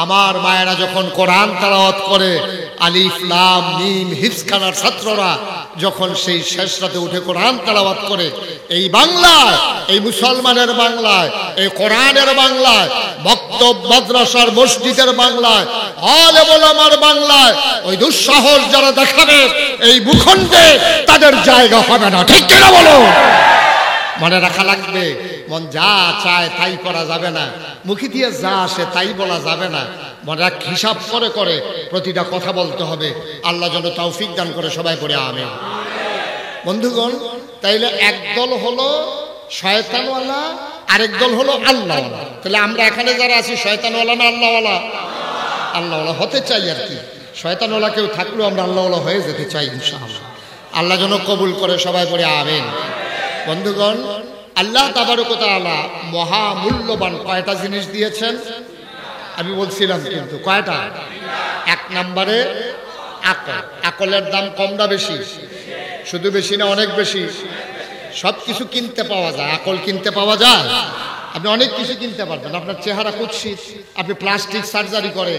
আমার মায়েরা যখন কোরআন তেলাওয়াত করে, আলিফ লাম মিম হিফজখানার ছাত্ররা যখন সেই শেষ রাতে উঠে কোরআন তেলাওয়াত করে, এই বাংলায়, এই মুসলমানের বাংলায়, এই কোরআনের বাংলায়, মক্তব মাদ্রাসার মসজিদের বাংলায়, আলেম ওলামার বাংলায় ওই দুঃসাহস যারা দেখাবে এই ভূখণ্ডে তাদের জায়গা হবে না। ঠিক কিনা বলো? মনে রাখা লাগবে, মন যা চায় তাই করা যাবে না, মুখে দিয়ে যা আসে তাই বলা যাবে না। মনে রাখ, হিসাব করে করে প্রতিটা কথা বলতে হবে। আল্লাহ যেন তৌফিক দান করে। সবাই পড়ে আমিন। বন্ধুগণ, তাইলে একদল হলো শয়তানওয়ালা, আরেক দল হলো আল্লাহওয়ালা। তাহলে আমরা এখানে যারা আছি শয়তানওয়ালা না আল্লাহওয়ালা? আল্লাহওয়ালা হতে চাই আর কি। শয়তানওয়ালা কেউ থাকলেও আমরা আল্লাহওয়ালা হয়ে যেতে চাই ইনশাআল্লাহ। আল্লাহ যেন কবুল করে। সবাই পড়ে আমিন। বন্ধুগণ, আল্লাহ তাবারক ওয়া তাআলা মহামূল্যবান কয়টা জিনিস দিয়েছেন আমি বলছিলাম, কিন্তু কয়টা? 1 নম্বরে আকল। আকলের দাম কম না বেশি? শুধু বেশি না অনেক বেশি? সব কিছু কিনতে পাওয়া যায়, আকল কিনতে পাওয়া যায়। আপনি অনেক কিছু কিনতে পারবেন। আপনার চেহারা কুৎসিত, আপনি প্লাস্টিক সার্জারি করে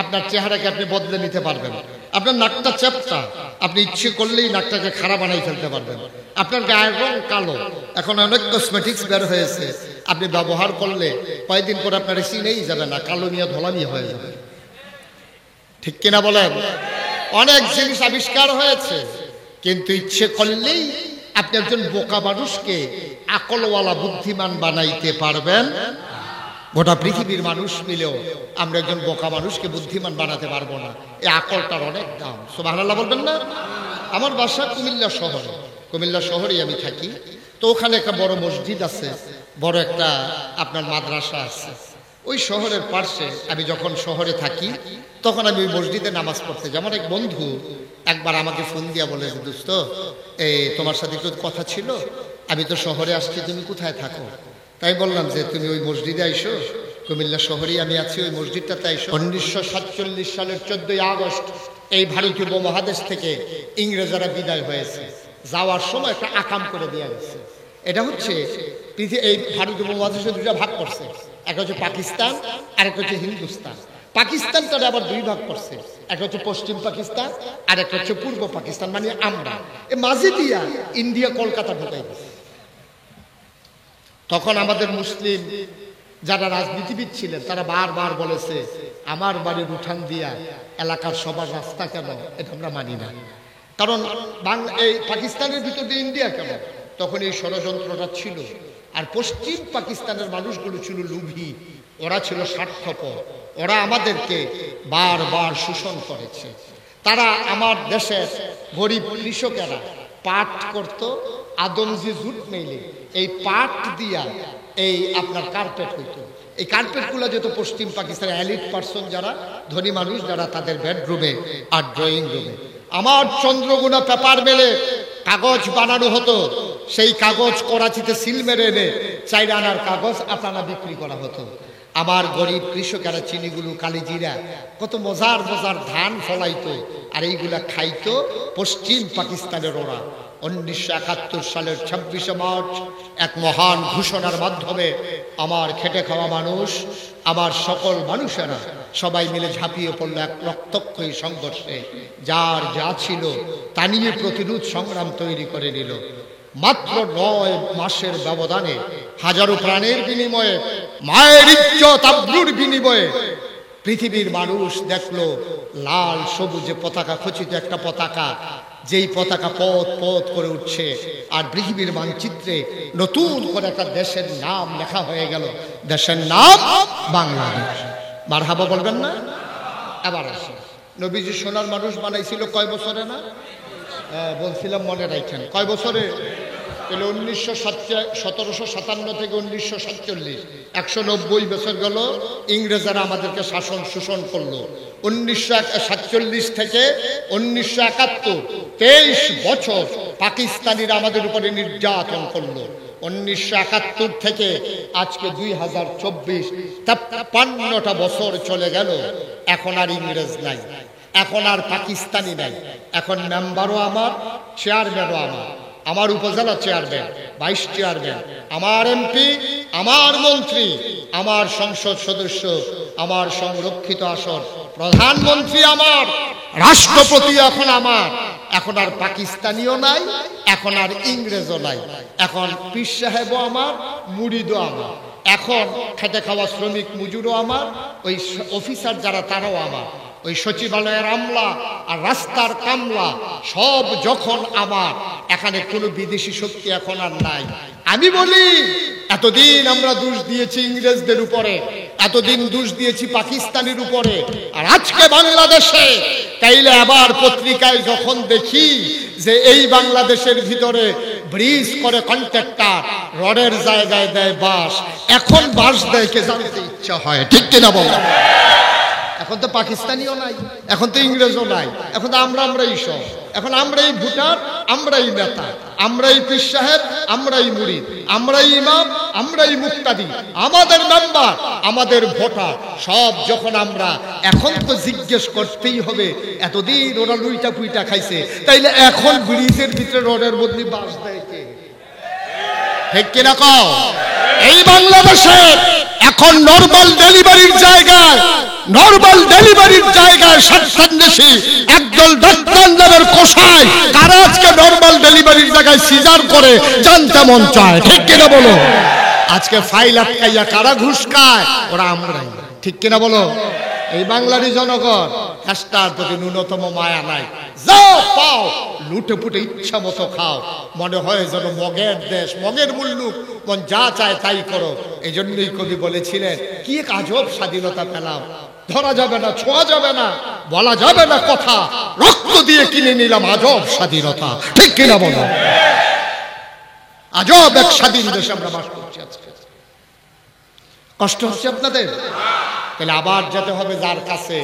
আপনার চেহারাকে আপনি বদলে নিতে পারবেন। আপনার নাকটা চ্যাপ্টা, আপনি ইচ্ছে করলেই নাকটাকে খারাপ বানাই ফেলতে পারবেন। আপনার গায়ের রং কালো, এখন অনেক কসমেটিক্স বের হয়েছে, আপনি ব্যবহার করলে কয়েকদিন পরে আপনার চিনেই যাবে না, কালো মিয়া ধলা মিয়া হয়ে যাবে। ঠিক কিনা বলেন? অনেক জিনিস আবিষ্কার হয়েছে, কিন্তু ইচ্ছে করলেই আপনি একজন বোকা মানুষকে আকলওয়ালা বুদ্ধিমান বানাইতে পারবেন। গোটা পৃথিবীর মানুষ মিলেও আমরা একজন বোকা মানুষকে বুদ্ধিমান বানাতে পারবো না। এই আকলটার অনেক দাম। সুবহানাল্লাহ বলবেন না? আমার বাসা কুমিল্লা শহরে, কুমিল্লা শহরেই আমি থাকি। তো ওখানে একটা বড় মসজিদ আছে, বড় একটা আপনার মাদ্রাসা আছে। ওই শহরের পার্শ্বে আমি যখন শহরে থাকি তখন আমি ওই মসজিদে নামাজ পড়তে যাই। আমার এক বন্ধু একবার আমাকে ফোন দিয়া বলে যে দোস্ত, এই তোমার সাথে একটু কথা ছিল, আমি তো শহরে আসছি, তুমি কোথায় থাকো? তাই বললাম যে তুমি ওই মসজিদে আইসো, কুমিল্লা শহরেই আমি আছি, ওই মসজিদটাতে আইসো। 1947 সালের 14ই আগস্ট এই ভারতীয় উপমহাদেশ থেকে ইংরেজরা বিদায় হয়েছে। যাওয়ার সময় একটা আকাম করে দেওয়া গেছে। এটা হচ্ছে এই ভারতীয় উপমহাদেশে দুটা ভাগ করছে, একটা হচ্ছে পাকিস্তান আর একটা হচ্ছে হিন্দুস্তান। পাকিস্তানটা আবার দুই ভাগ করছে, একটা হচ্ছে পশ্চিম পাকিস্তান আর একটা হচ্ছে পূর্ব পাকিস্তান, মানে আমরা এই মাঝে দিয়া ইন্ডিয়া কলকাতা ঢুকাই গেছে। তখন আমাদের মুসলিম যারা রাজনীতিবিদ ছিলেন তারা বারবার বলেছে, আমার বাড়ির উঠান দিয়া এলাকার সবার রাস্তা কেন? এটা আমরা মানি না, কারণ এই পাকিস্তানের ভিতর দিয়ে ইন্ডিয়া কেন? তখন এই ষড়যন্ত্রটা ছিল। আর পশ্চিম পাকিস্তানের মানুষগুলো ছিল লোভী, ওরা ছিল স্বার্থপর, ওরা আমাদেরকে বারবার শোষণ করেছে। তারা আমার দেশের গরিব কৃষকেরা পাট করত, আদমজি জুট মেলে এই পাট দিয়া এই আপনার কার্পেট হইতো। এই কার্পেটগুলো যেত পশ্চিম পাকিস্তানের এলিট পার্সন, যারা ধনী মানুষ, যারা তাদের বেডরুমে আর ড্রয়িং রুমে। আমার চন্দ্রগুনা পেপার মেলে কাগজ বানানো হতো, সেই কাগজ করাচিতে সিল মেরে এনে 4 আনার কাগজ আপনারা বিক্রি করা হতো। আমার গরিব কৃষকেরা চিনিগুলো, কালিজিরা, কত মজার মজার ধান ফলাইতো, আর এইগুলা খাইতো পশ্চিম পাকিস্তানের ওরা। 1971 সালের 26শে মার্চ এক মহান ঘোষণার মাধ্যমে আমার খেটে খাওয়া মানুষ, আমার সকল মানুষেরা সবাই মিলে ঝাঁপিয়ে পড়লো এক রক্তক্ষয়ী সংঘর্ষে। যার যা ছিল তা নিয়ে প্রতিরোধ সংগ্রাম তৈরি করে নিল। মাত্র 9 মাসের ব্যবধানে হাজারো প্রাণের বিনিময়ে, মায়ের ইজ্জত আব্রুর বিনিময়ে পৃথিবীর মানুষ দেখলো লাল সবুজে পতাকা খচিত একটা পতাকা, যেই পতাকা পথ পথ করে উঠছে, আর পৃথিবীর মানচিত্রে নতুন করে একটা দেশের নাম লেখা হয়ে গেল। দেশের নাম বাংলাদেশ। মারহাবা বলবেন না? এবার আসে, নবীজি সোনার মানুষ বানাইছিল কয় বছরে? না বলছিলাম, মনে রাখেন কয় বছরে? 1757 থেকে 1947, 190 বছর গেল ইংরেজরা আমাদেরকে শাসন শোষণ করলো। 1947 থেকে 1971, 23 বছর পাকিস্তানিরা আমাদের উপরে নির্যাতন করলো। 1971 থেকে আজকে 2024, 53টা বছর চলে গেল। এখন আর ইংরেজ নাই, এখন আর পাকিস্তানি নাই, এখন মেম্বারও আমার, চেয়ারম্যানও আমার, আমার উপজেলা চেয়ারম্যান, 22 চেয়ারম্যান, আমার এমপি, আমার মন্ত্রী, আমার সংসদ সদস্য, আমার সংরক্ষিত আসন, প্রধানমন্ত্রী আমার, রাষ্ট্রপতি এখন আমার। এখন আর পাকিস্তানিও নাই, এখন আর ইংরেজও নাই, এখন পীর সাহেবও আমার, মুরিদও আমার, এখন খেটে খাওয়া শ্রমিক মজুরও আমার, ওই অফিসার যারা তারাও আমার, ওই সচিবালয়ের আমলা আর রাস্তার কামলা সব যখন আমার। এখানে কোনো বিদেশি শক্তি এখন আর নাই। আমি বলি, এতদিন আমরা দোষ দিয়েছি ইংরেজদের উপরে, এতদিন দোষ দিয়েছি পাকিস্তানের উপরে, আর আজকে বাংলাদেশে তাইলে আবার পত্রিকায় যখন দেখি যে এই বাংলাদেশের ভিতরে ব্রিজ করে কন্ট্রাক্টর, রডের জায়গায় দেয় বাঁশ, এখন বাঁশ দেয় কে জানতে ইচ্ছা হয়, ঠিক কিনা বলো? এখন তো পাকিস্তানিও নাই, এখন তো ইংরেজও নাই, এখন তো আমরাই সব, এখন আমরাই ভোটার, আমরাই নেতা, আমরাই পীর সাহেব, আমরাই মুরিদ, আমরাই ইমাম, আমরাই মুক্তাদি, আমাদের মেম্বার, আমাদের ভোটার সব যখন আমরা। এখন তো জিজ্ঞেস করতেই হবে, এতদিন ওরা লুইটা পুইটা খাইছে, তাইলে এখন ব্রিজের ভিতরে রডের বদলি বাঁশ দেয় কে? ঠিক কিনা কও? এই বাংলাদেশে এখন নরমাল ডেলিভারির জায়গায়, সন্ন্যাসী একদল ডাক্তার নামের কসাই, কারা আজকে নরমাল ডেলিভারির জায়গায় সিজার করে জানতে মন চায়, ঠিক কিনা বলো? আজকে ফাইল আটকাইয়া কারা ঘুষ খায়? ওরা আমরাই, ঠিক কিনা বলো? এই বাংলারই জনগণ, কাজটার প্রতি ন্যূনতম মায়া নাই, যাও পাও লুটে পুটে ইচ্ছা মতো খাও, মনে হয় যেন মগের দেশ, মগের মুল্লুক, মন যা চায় তাই করো। এই জন্যই কবি বলেছিলেন, কি এক আজব স্বাধীনতা পেলাম, ধরা যাবে না, ছোঁয়া যাবে না, বলা যাবে না কথা, রক্ত দিয়ে কিনে নিলাম আজব স্বাধীনতা, ঠিক কিনা বলো? আজব এক স্বাধীন দেশে আমরা বাস করছি আজকে। কষ্ট হচ্ছে আপনাদের? তাহলে আবার যেতে হবে যার কাছে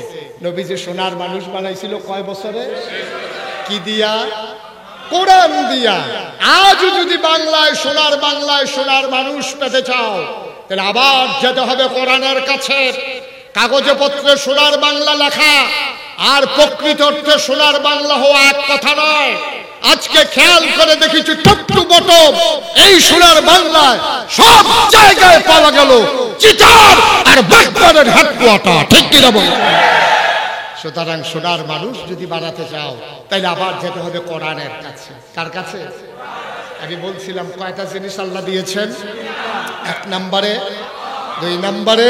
নবীজি সোনার মানুষ বানাইছিল কয় বছরে? কি দিয়া? কোরআন দিয়া। আজও যদি বাংলায় সোনার মানুষ পেতে চাও, তাহলে আবার যেতে হবে কোরআনের কাছে। কাগজে পত্রে সোনার বাংলা লেখা আর প্রকৃত অর্থে সোনার বাংলা হওয়া এক কথা নয়। আজকে খেয়াল করে দেখেছি টপ টু বটম এই সোনার বাংলায় সব জায়গায় পাওয়া গেল চিটার আর বাগদাদের হেডকোয়ার্টার, ঠিক কিনা বলো? সুতরাং সোনার মানুষ যদি বানাতে চাও, তাইলে আবার যেতে হবে কোরআনের কাছে। কার কাছে? আমি বলছিলাম কয়টা জিনিস আল্লাহ দিয়েছেন, 1 নম্বরে, 2 নম্বরে,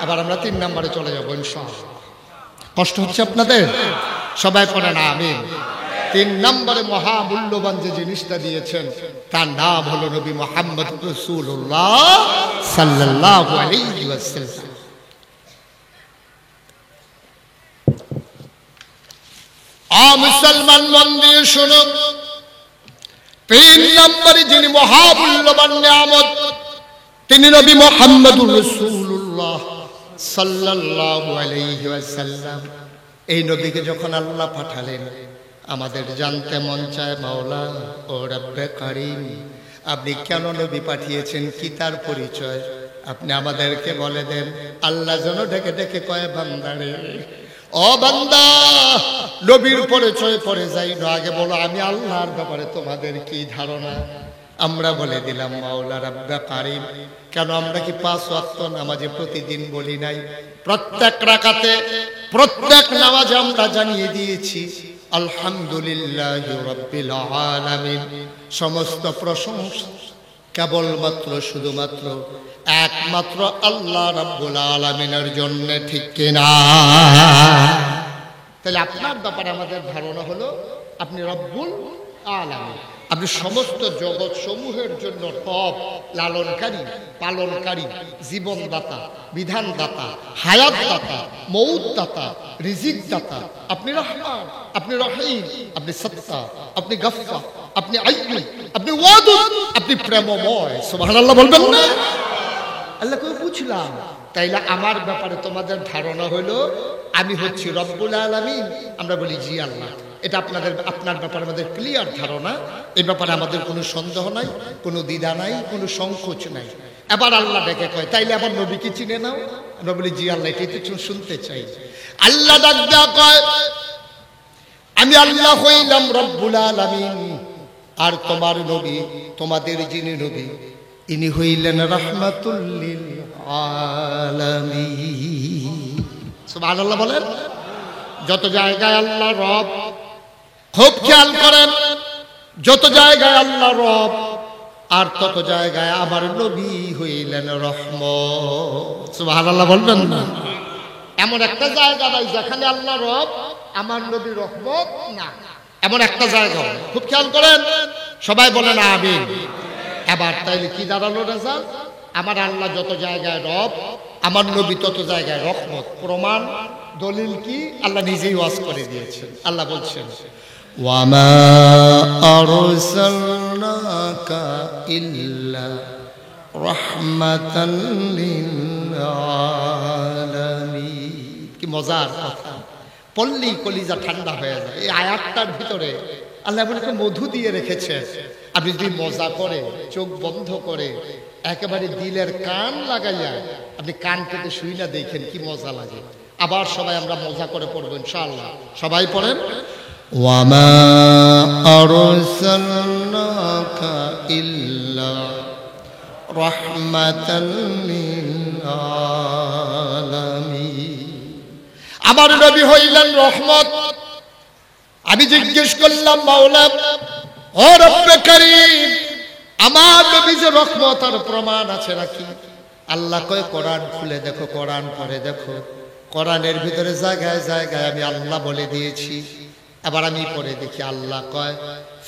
আবার আমরা 3 নম্বরে চলে যাবো ইনশাআল্লাহ। কষ্ট হচ্ছে আপনাদের? সবাই পড়েন আমিন। 3 নম্বরে মহামূল্যবান যে জিনিসটা দিয়েছেন তার নাম হলো নবী মুহাম্মদ রাসূলুল্লাহ সাল্লাল্লাহু আলাইহি ওয়াসাল্লাম। মুসলমান মন দিয়ে শুনো, 3 নম্বরে যিনি মহামূল্যবান নিয়ামত তিনি নবী মুহাম্মদুর রাসূলুল্লাহ সাল্লাল্লাহু আলাইহি ওয়াসাল্লাম। এই নবীকে যখন আল্লাহ পাঠালেন, আমাদের জানতে মন চায় মাওলা ও রব্বে কারীম, আপনি কেন নবী পাঠিয়েছেন, কি তার পরিচয় আপনি আমাদেরকে বলে দেন। আল্লাহ যেন ডেকে ডেকে কয় বান্দারে, ও বান্দা, নবীর পরিচয় পড়ে যাই না, আগে বলো আমি আল্লাহর ব্যাপারে তোমাদের কি ধারণা। আমরা বলে দিলাম মাওলা রব্বে কারীম। কেন আমরা কি 5 ওয়াক্ত নামাজে প্রতিদিন বলি নাই? প্রত্যেক রাকাতে, প্রত্যেক নামাজে আমরা জানিয়ে দিয়েছি আলহামদুলিল্লাহি রাব্বিল আলামিন। সমস্ত প্রশংসা কেবলমাত্র শুধুমাত্র একমাত্র আল্লাহ রাব্বুল আলামিনের জন্য, ঠিক কিনা? তাহলে আপনার ব্যাপারে আমাদের ধারণা হলো আপনি রব্বুল আলামিন, আপনি সমস্ত জগৎ সমূহের জন্য রব, লালনকারী, পালনকারী, জীবনদাতা, বিধানদাতা, হায়াতদাতা, মৌতদাতা, রিজিকদাতা। আপনি রহমান, আপনি রহিম, আপনি সত্তা, আপনি গফফার, আপনি আইয়ুব, আপনি ওয়াদুদ, আপনি প্রেমময়। সুবহানাল্লাহ বলবেন না? আল্লাহকে বুঝলাম। তাইলে আমার ব্যাপারে তোমাদের ধারণা হলো আমি হচ্ছি রব্বুল আলামিন। আমরা বলি জি আল্লাহ। এটা আপনার ব্যাপারে আমাদের ক্লিয়ার ধারণা। এই ব্যাপারে আমাদের কোনো সন্দেহ নাই, কোনো দ্বিধা নাই, কোনো সংকোচ নাই। এবার আল্লাহ ডেকে কয়, তাইলে আবার নবীকে চিনে নাও। আমরা বলি জি আল্লাহ, এটাই তো শুনতে চাই। আল্লাহ ডাক দেয়া কয়, আমি আল্লাহ হইলাম রব্বুল আলামিন, আর তোমার নবী, তোমাদের যিনি নবী, ইনি হইলেন রাহমাতুল লিল আলামিন। সুবহানাল্লাহ বলেন। যত জায়গায় আল্লাহ রব, খুব খেয়াল করেন, যত জায়গায় আল্লাহ রব আর তত জায়গায় আমার নবী হইলেন রহমত। সুবহানাল্লাহ বলবেন না? এমন একটা জায়গা নাই যেখানে আল্লাহ রব আমার নবী রহমত না, এমন একটা জায়গা। খুব খেয়াল করেন, সবাই বলেন আমিন। এবার তাইলে কি দাঁড়ালো রেজাল্ট? আমার আল্লাহ যত জায়গায় রব, আমার নবী তত জায়গায় রহমত। প্রমাণ, দলিল কি? আল্লাহ নিজেই ওয়াজ করে দিয়েছেন। আল্লাহ বলছেন, ওয়ামা আরসালনাকা ইল্লা রাহমাতান লিল আলামিন। কি মজার কথা, পল্লী কলিজা ঠান্ডা হয়ে যায়। এই আয়াতটার ভিতরে আল্লাহ এমন মধু দিয়ে রেখেছে। আপনি যদি মজা করে, চোখ বন্ধ করে, একেবারে দিলের কান লাগাইয়া আপনি কান পেতে শুই না, দেখেন কি মজা লাগে। আবার সবাই আমরা মজা করে পড়বো ইনশাআল্লাহ। সবাই পড়েন, ওয়ামা আরসালনাকা ইল্লা রাহমাতাল লিল আলামিন। আমার নবী হইলেন রহমত। আমি জিজ্ঞেস করলাম, মাওলা ও রব্বে কারীম, আমার নবী যে রহমত আর প্রমাণ আছে নাকি? আল্লাহ কয়, কোরআন খুলে দেখো, কোরআন পড়ে দেখো। কোরআনের ভিতরে জায়গায় জায়গায় আমি আল্লাহ বলে দিয়েছি। এবার আমি পড়ে দেখি, আল্লাহ কয়,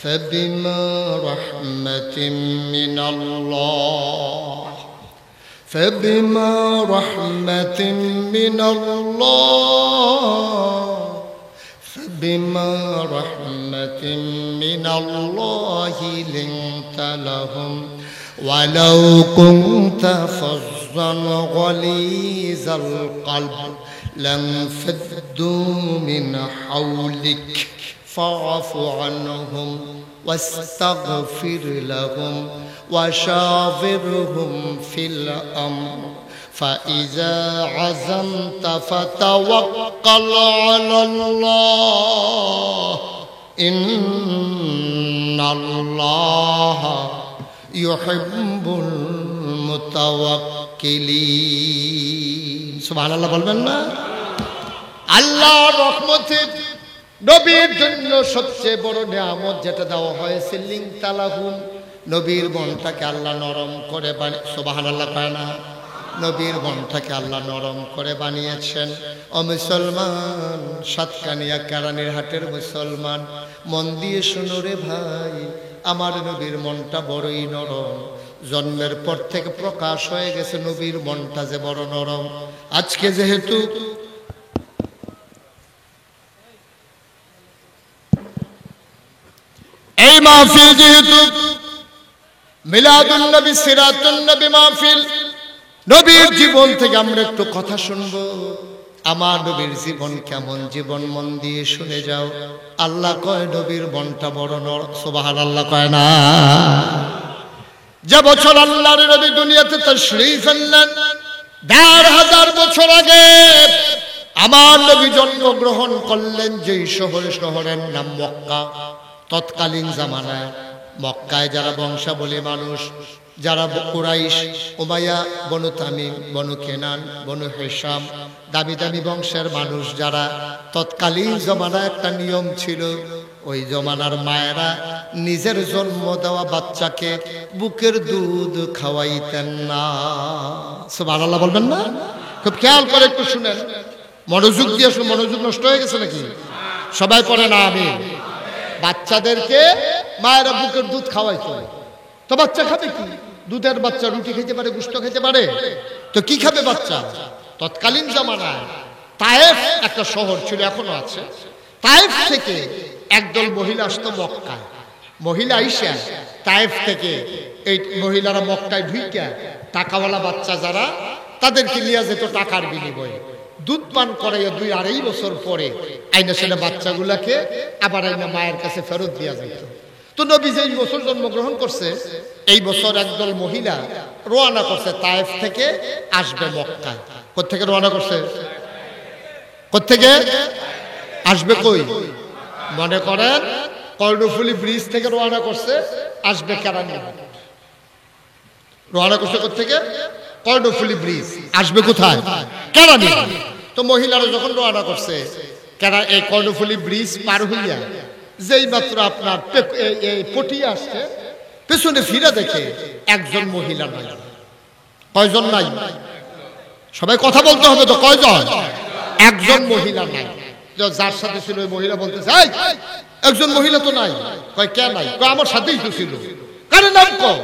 ফাবিমা রাহমাতিন মিনাল্লাহ, ফাবিমা রাহমাতিন মিনাল্লাহ, ফাবিমা রাহমাতিন মিনাল্লাহি লিনতা লাহুম ওয়ালাউ কুনতা ফাযযা غليظ القلب لانفضوا من حولك فاعف عنهم واستغفر لهم وشاورهم في الأمر فإذا عزمت فتوكل على الله إن الله يحب المتوكلين سبحان الله বলবেন না আল্লাহর রহমতে নবীর জন্য সবচেয়ে বড় নিয়ামত যেটা দেওয়া হয়েছে লিংতালাহুম নবীর মনটাকে আল্লাহ নরম করে বানিয়ে সুবহানাল্লাহ কয় না নবীর মনটাকে আল্লাহ নরম করে বানিয়েছেন ও মুসলমান সাতকানিয়া কেরানীর হাটের মুসলমান মন দিয়ে শুনো রে ভাই আমার নবীর মনটা বড়ই নরম জন্মের পর থেকে প্রকাশ হয়ে গেছে নবীর মনটা যে বড় নরম আজকে যেহেতু এই মাহফিল যেহেতু মিলাদুন নবী সিরাতুন নবী মাহফিল নবীর জীবন থেকে আমরা একটু কথা শুনবো আমার নবীর জীবন কেমন জীবন মন দিয়ে শুনে যাও আল্লাহ কয় নবীর মনটা বড় নরম সুবহানাল্লাহ কয় না যে বছর আল্লাহর নবী দুনিয়াতে তাশরীফ আনলেন ১৫০০ বছর আগে আমার নবী জন্মগ্রহণ করলেন যেই শহরের নাম মক্কা তৎকালীন জামানায় মক্কায় যারা বংশাবলী মানুষ যারা কুরাইশ উমাইয়া বনু তামিম বনু কেনান বনু হিশাম দামি দামি বংশের মানুষ যারা তৎকালীন জমানায় একটা নিয়ম ছিল ওই জমানার মায়েরা নিজের জন্ম দেওয়া বাচ্চাকে বুকের দুধ খাওয়াইতেন না সুবহানাল্লাহ বলবেন না খুব খেয়াল করে একটু শুনেন মনোযোগ দিয়ে শুনুন মনোযোগ নষ্ট হয়ে গেছে নাকি সবাই পড়ে না আমি বাচ্চাদেরকে মায়েরা বুকের দুধ খাওয়াইতো তো বাচ্চা খাবে কি দুধের বাচ্চা রুটি খেতে পারে গোশত খেতে পারে তো কি খাবে বাচ্চা তৎকালীন জামানায় তায়েফ একটা শহর ছিল এখনো আছে তায়েফ থেকে একদল মহিলা আসতো মক্কায় মহিলা আইসা তায়েফ থেকে এই মহিলারা মক্কায় ঢুইকা টাকাওয়ালা বাচ্চা যারা তাদেরকে নিয়ে যেত টাকার বিনিময়ে দুধ পান করাইয়া ২-২.৫ বছর পরে আইনা সেটা বাচ্চাগুলাকে আবার আইনা মায়ের কাছে ফেরত দিয়া যাইত তো নবী যে বছর জন্মগ্রহণ করছে এই বছর একদল মহিলা রওনা করছে তায়েফ থেকে আসবে মক্কায় কোত্থেকে রওনা করছে কোত্থেকে আসবে কই মনে করেন কর্ণফুলী ব্রিজ থেকে রওনা করছে আসবে কেরানীর হাট রওনা করছে কোত্থেকে কর্ণফুলী ব্রিজ আসবে কোথায় কেরানীর হাট তো মহিলারা যখন রওনা করছে এই কর্ণফুলী ব্রিজ পার হইয়া যেই মাত্র আপনার পটিয়া আসছে পেছনে ফিরে দেখে একজন মহিলা নাই কয়জন নাই সবাই কথা বলতে হবে তো কয়জন একজন মহিলা নাই যার সাথে ছিল ওই মহিলা বলতেছে একজন মহিলা তো নাই কয় কে নাই কয় আমার সাথেই তো ছিল কারে নাম কয়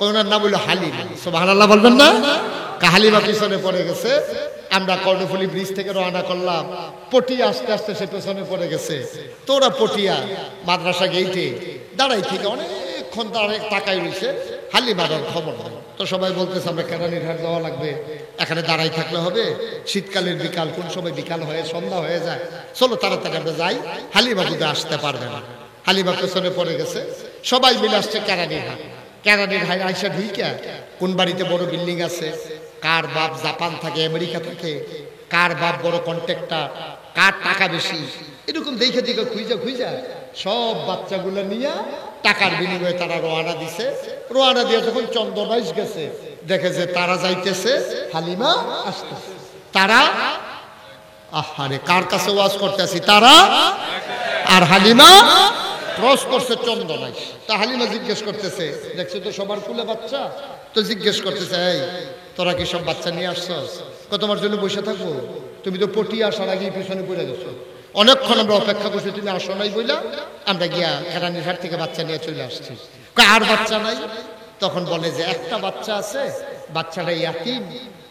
ওনার নাম হলো হালিমা সুবহানাল্লাহ বলবেন না হালিমা পিছনে পড়ে গেছে আমরা কর্ণফুলী ব্রিজ থেকে রওনা করলাম পটিয়া আস্তে আস্তে সে পেছনে পড়ে গেছে তোরা পটিয়া মাদ্রাসা গেইটে দাঁড়াই থেকে অনেকক্ষণ দাঁড়ায় তাকাই রয়েছে হালিমার খবর নাই তো সবাই বলতেছে আমরা কেরানীর হাট যাওয়া লাগবে এখানে দাঁড়াই থাকলে হবে শীতকালের বিকাল কোন সময় বিকাল হয়ে সন্ধ্যা হয়ে যায় চলো তাড়াতাড়ি আমরা যাই হালিমা যদি আসতে পারবে না হালিমা পেছনে পড়ে গেছে সবাই মিলে আসছে কেরানীর হাট কেরানীর হাট আইসা ঢুইকা কোন বাড়িতে বড় বিল্ডিং আছে কার বাপ জাপান থাকে আমেরিকা থাকে কার বাপ বড় কন্ট্রাক্টর কার টাকা বেশি এরকম দেখে দেখে খুঁজা সব বাচ্চাগুলো নিয়ে টাকার বিনিময়ে তারা রওনা দিছে রওনা দিয়ে যখন চন্দনাইশ গেছে দেখে যে তারা যাইতেছে হালিমা আসতেছে তারা আহারে কার কাছে ওয়াজ করতেছি তারা আর হালিমা ক্রস করছে চন্দনাইশ তা হালিমা জিজ্ঞেস করতেছে দেখছো তো সবার কুলে বাচ্চা তো জিজ্ঞেস করতেছে এই তোরা কি সব বাচ্চা নিয়ে আসছস তোমার জন্য বসে থাকবো তুমি তো পটিয়া আসার আগেই পিছনে পড়ে গেছো অনেকক্ষণ আমরা অপেক্ষা করছি তুমি আসো নাই বইলা আমরা গিয়া কেরানীর হাট থেকে বাচ্চা নিয়ে চলে আসছি আর বাচ্চা নাই তখন বলে যে একটা বাচ্চা আছে বাচ্চাটা ইয়াতিম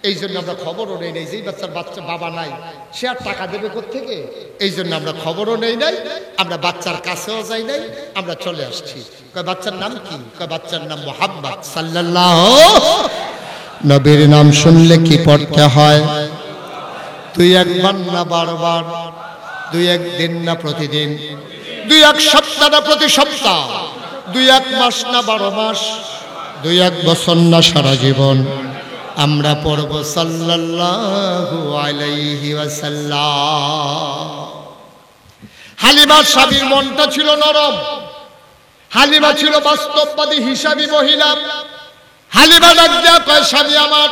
এই জন্য আমরা খবরও নেই নাই যেই বাচ্চার বাবা নাই সে আর টাকা দেবে কোত্থেকে এই জন্য আমরা খবরও নেই নাই আমরা বাচ্চার কাছেও যাই নাই আমরা চলে আসছি কয় বাচ্চার নাম কি কয় বাচ্চার নাম মুহাম্মদ সাল্লাল্লাহু নবীর নাম শুনলে কি পড়তে হয়? দুই একবার না বারবার, দুই এক দিন না প্রতিদিন, দুই এক সপ্তাহ না প্রতি সপ্তাহ, দুই এক মাস না 12 মাস, দুই এক বছর না সারা জীবন আমরা পড়ব সাল্লাল্লাহু আলাইহি ওয়াসাল্লাম। হালিমার স্বামীর মনটা ছিল নরম, হালিমা ছিল বাস্তববাদী হিসাবী মহিলা। হালিমা ডাক দেয়া কয়, স্বামী আমার,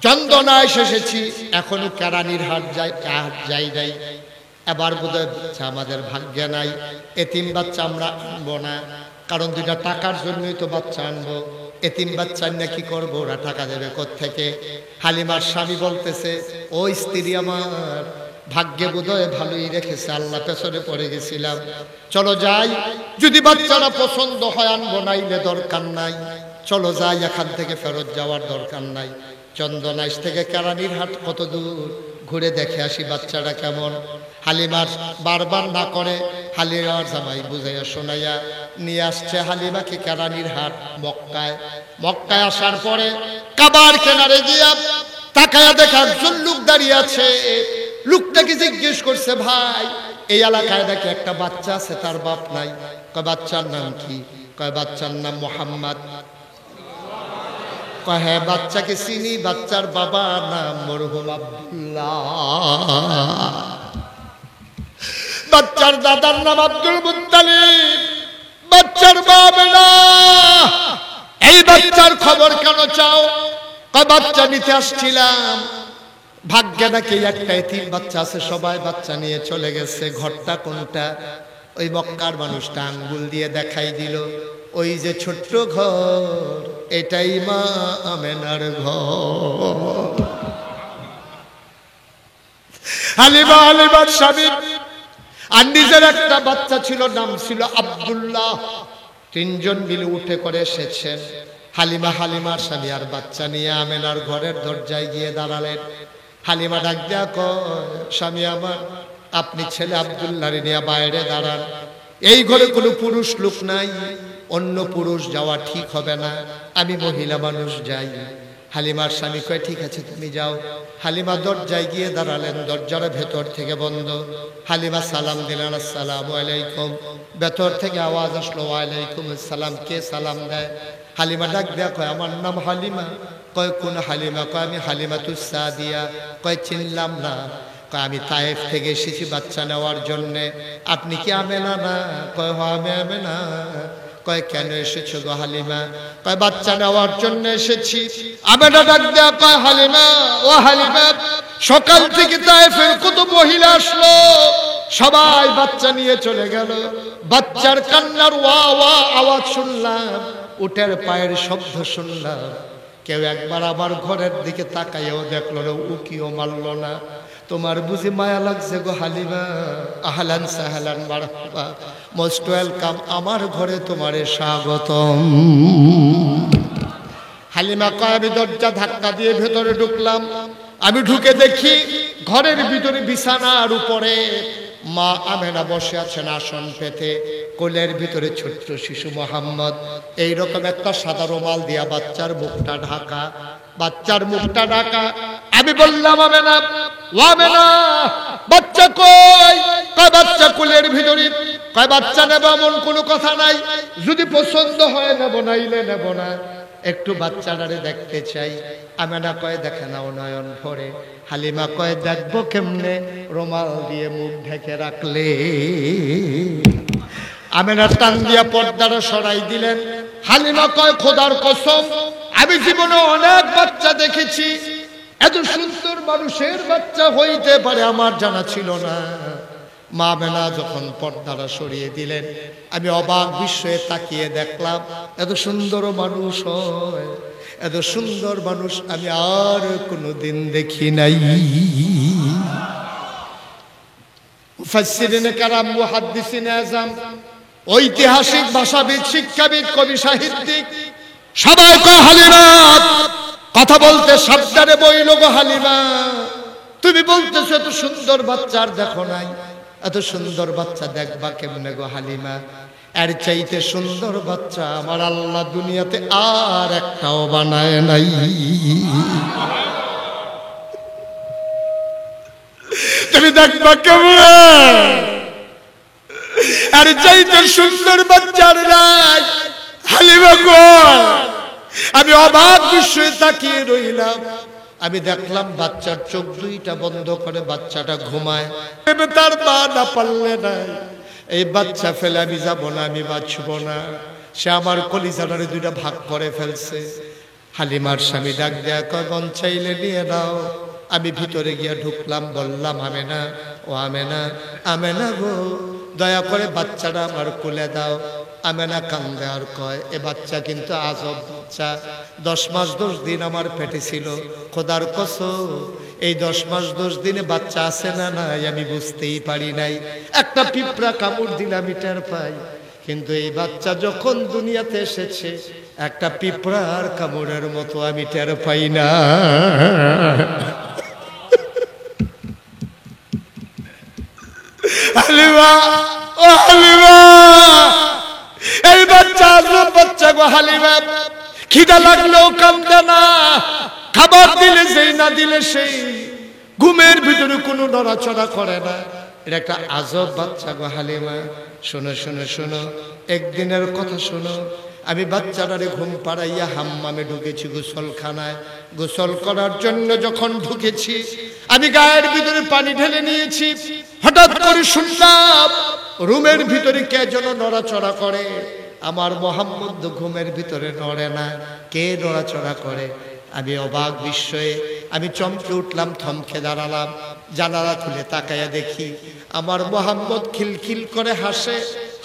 চন্দনায় এসেছি, এখনো কেরানির হাট যাই নাই, এবার বোধহয় বাচ্চা আমাদের ভাগ্যে নাই, এতিম বাচ্চা আমরা আনবো না, কারণ দুইটা টাকার জন্যই তো বাচ্চা আনবো, এতিম বাচ্চা না কি করবো, ওরা টাকা দেবে কোত্থেকে? হালিমার স্বামী বলতেছে, ও স্ত্রী আমার, ভাগ্যে বোধহয় ভালোই রেখেছে, আল্লাহ পেছনে পড়ে গেছিলাম, চলো যাই, যদি বাচ্চারা পছন্দ হয় আনবো, নাইলে দরকার নাই, চলো যাই, এখান থেকে ফেরত যাওয়ার দরকার নাই। চন্দনাইশ থেকে কেরানির হাট কত দূর, ঘুরে দেখে আসি বাচ্চাটা কেমন। হালিমার বারবার না করে হালিমার জামাই বুঝাইয়া শোনাইয়া নিয়ে আসছে হালিমাকে কেরানির হাট মক্কায়। মক্কায় আসার পরে কাবার কিনারে গিয়া তাকায়া দেখা একজন লোক দাঁড়িয়ে আছে। লোকটাকে জিজ্ঞেস করছে, ভাই এই এলাকায় দেখে একটা বাচ্চা আছে, তার বাপ নাই। কয় বাচ্চার নাম কি? কয় বাচ্চার নাম মোহাম্মদ। কয় হ্যাঁ বাচ্চাকে চিনি, বাচ্চার বাবার নাম মরহুম আব্দুল্লাহ, বাচ্চার দাদার নাম আব্দুল মুত্তালিব, বাচ্চার বাপ না। এই বাচ্চার খবর কেন চাও? কয় বাচ্চা নিতে আসছিলাম, ভাগ্যে নাকি একটা এতিম বাচ্চা আছে, সবাই বাচ্চা নিয়ে চলে গেছে, ঘরটা কোনটা? ওই মক্কার মানুষটা আঙ্গুল দিয়ে দেখাই দিল, ওই যে ছোট্ট ঘর, এটাই মা আমেনার ঘর। হালিমার স্বামী আর নিজের একটা বাচ্চা ছিল, নাম ছিল আব্দুল্লাহ, তিনজন মিলে উঠে করে এসেছেন। হালিমার স্বামী আর বাচ্চা নিয়ে আমেনার ঘরের দরজায় গিয়ে দাঁড়ালেন। হালিমা ডাক দেয়া কয়, স্বামী আমার, আপনি ছেলে আব্দুল্লাহ নিয়ে বাইরে দাঁড়ান, এই ঘরে কোনো পুরুষ লোক নাই, অন্য পুরুষ যাওয়া ঠিক হবে না, আমি মহিলা মানুষ যাই। হালিমার স্বামী কয়, ঠিক আছে তুমি যাও। হালিমা দরজায় গিয়ে দাঁড়ালেন, দরজার ভেতর থেকে বন্ধ। হালিমা সালাম দিলেন, আসসালামু আলাইকুম। ভেতর থেকে আওয়াজ আসলো, ওয়ালাইকুম আসসালাম। কে সালাম দেয়? হালিমা ডাক দেয়া কয়, আমার নাম হালিমা। কয় কোন হালিমা? কয় আমি হালিমাতুস সাদিয়া। কয় চিনলাম না। কয় আমি তায়েফ থেকে এসেছি বাচ্চা নেওয়ার জন্যে। আপনি কি আমেনা না? কয় হ্যাঁ আমি আমেনা। কয় কেন এসেছো গো হালিমা? কয় বাচ্চা নেওয়ার জন্য এসেছি। আমেনা ডাক দেয়া কয়, হালিমা, ও হালিমা, সকাল থেকে তায়েফের কত মহিলা আসলো, সবাই বাচ্চা নিয়ে চলে গেল, বাচ্চার কান্নার ওয়া ওয়া আওয়াজ শুনলাম, উটের পায়ের শব্দ শুনলাম, কেউ একবার আমার ঘরের দিকে তাকাইও দেখলো না, উকিও মারল না। তোমার বুঝি মায়া লাগছে গো হালিমা? আহলান সাহলান মারহাবা, মোস্ট ওয়েলকাম, আমার ঘরে তোমারে স্বাগতম। হালিমা কয়, আমি দরজা ধাক্কা দিয়ে ভেতরে ঢুকলাম। আমি ঢুকে দেখি ঘরের ভিতরে বিছানার উপরে মা আমেনা বসে আছেন আসন পেতে, কোলের ভিতরে ছোট্ট শিশু মোহাম্মদ। এইরকম একটা সাদা রুমাল দিয়া বাচ্চার মুখটা ঢাকা, বাচ্চার মুখটা ঢাকা। আমি বললাম, আমেনা, ও আমেনা, বাচ্চা কই? কয় বাচ্চা কোলের ভিতরে। কয় বাচ্চা নেব এমন কোনো কথা নাই, যদি পছন্দ হয় নেব, নাইলে নেব না, একটু বাচ্চাটারে দেখতে চাই। আমেনা কয়, দেখে নাও নয়ন ভরে। হালিমা কয়, দেখবো কেমনে? রুমাল দিয়ে মুখ ঢেকে রাখলে। আমেনা টান দিয়া পর্দাটা সরাই দিলেন। হালিমা কয়, খোদার কসম, আমি জীবনে অনেক বাচ্চা দেখেছি, এত সুন্দর মানুষের বাচ্চা হইতে পারে আমার জানা ছিল না। মা আমেনা যখন পর্দাটা সরিয়ে দিলেন, আমি অবাক বিস্ময়ে তাকিয়ে দেখলাম, এত সুন্দর মানুষ হয়, এত সুন্দর মানুষ আমি আর কোনোদিন দেখি নাই। মুফাসসিরিনে কেরাম, মুহাদ্দিসিনে আযম, ঐতিহাসিক ভাষাবিদ, শিক্ষাবিদ, কবি, সাহিত্যিক সবাই কয়, হালিমা কথা বলতে সাবধানে বইল গো হালিমা, তুমি বলতেছো এত সুন্দর বাচ্চা আর দেখো নাই, এত সুন্দর বাচ্চা দেখবা কেমনে গো হালিমা? এর চাইতে সুন্দর বাচ্চা আমার আল্লাহ দুনিয়াতে আর একটাও বানায় নাই। তুমি দেখবা কেমন এর চাইতে সুন্দর বাচ্চার নাই। হালিমা গো, আমি অবাক বিস্ময়ে তাকিয়ে রইলাম। আমি দেখলাম বাচ্চার চোখ দুইটা বন্ধ করে বাচ্চাটা ঘুমায়। তার মা না পারলে নাই, এই বাচ্চা ফেলে আমি যাব না, আমি বাঁচব না। সে আমার কলিজাটারে দুইটা ভাগ করে ফেলছে। হালিমার স্বামী ডাক দেয়া কয়, মন চাইলে নিয়ে নাও। আমি ভিতরে গিয়া ঢুকলাম, বললাম আমেনা, ও আমেনা, আমেনা গো, দয়া করে বাচ্চাটা আমার কোলে দাও। আমেনা কান্দে আর কয়, এ বাচ্চা কিন্তু আজব বাচ্চা, 10 মাস 10 দিন আমার পেটে ছিল। খোদার কসম, এই 10 মাস 10 দিনে বাচ্চা আছে না নাই আমি বুঝতেই পারি নাই। একটা পিঁপড়া কামড় দিলে আমি টের পাই, কিন্তু এই বাচ্চা যখন দুনিয়াতে এসেছে একটা পিঁপড়ার কামড়ের মতো আমি টের পাই না। হালিমা, ও হালিমা, এই বাচ্চা আজব বাচ্চা গো হালিমা। খিদা লাগলেও কান্দে না, খাবার দিলে যেই না দিলে সেই, ঘুমের ভিতরে কোনো নড়াচড়া করে না। এটা একটা আজব বাচ্চা গো হালিমা। শোনো শোনো শোনো, একদিনের কথা শোনো। আমি বাচ্চাটারে ঘুম পাড়াইয়া হাম্মামে ঢুকেছি, গোসলখানায়। গোসল করার জন্য যখন ঢুকেছি, আমি গায়ের ভিতরে পানি ঢেলে নিয়েছি। হঠাৎ করে শুনলাম রুমের ভিতরে কে যেন নড়াচড়া করে। আমার মোহাম্মদ ঘুমের ভিতরে নড়ে না, কে নড়াচড়া করে? আমি অবাক বিস্ময়ে আমি চমকে উঠলাম, থমকে দাঁড়ালাম। জানালা খুলে তাকাইয়া দেখি আমার মোহাম্মদ খিলখিল করে হাসে,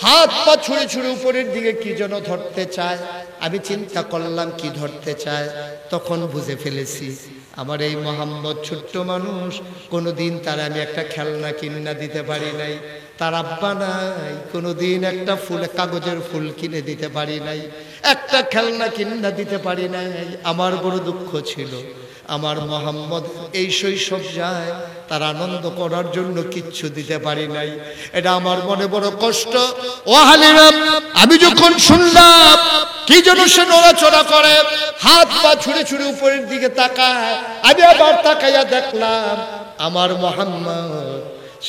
হাত পা ছুঁড়ে ছুঁড়ে উপরের দিকে কি যেন ধরতে চায়। আমি চিন্তা করলাম কি ধরতে চায়, তখন বুঝে ফেলেছি আমার এই মোহাম্মদ ছোট্ট মানুষ, কোনোদিন তার আমি একটা খেলনা কিনা দিতে পারি নাই। তার আব্বা নাই, কোনোদিন একটা ফুল, কাগজের ফুল কিনে দিতে পারি নাই, একটা খেলনা কিনা দিতে পারি নাই। আমার বড় দুঃখ ছিল, আমার মোহাম্মদ এই শৈশব যায়, তার আনন্দ করার জন্য কিচ্ছু দিতে পারি নাই। এটা আমার মনে বড় কষ্ট। ও হালিমা, আমি যখন শুনলাম কি যেন সে নড়াচড়া করে, হাত পা ছুঁড়ে ছুঁড়ে উপরের দিকে তাকায়, আমি আবার তাকাইয়া দেখলাম আমার মোহাম্মদ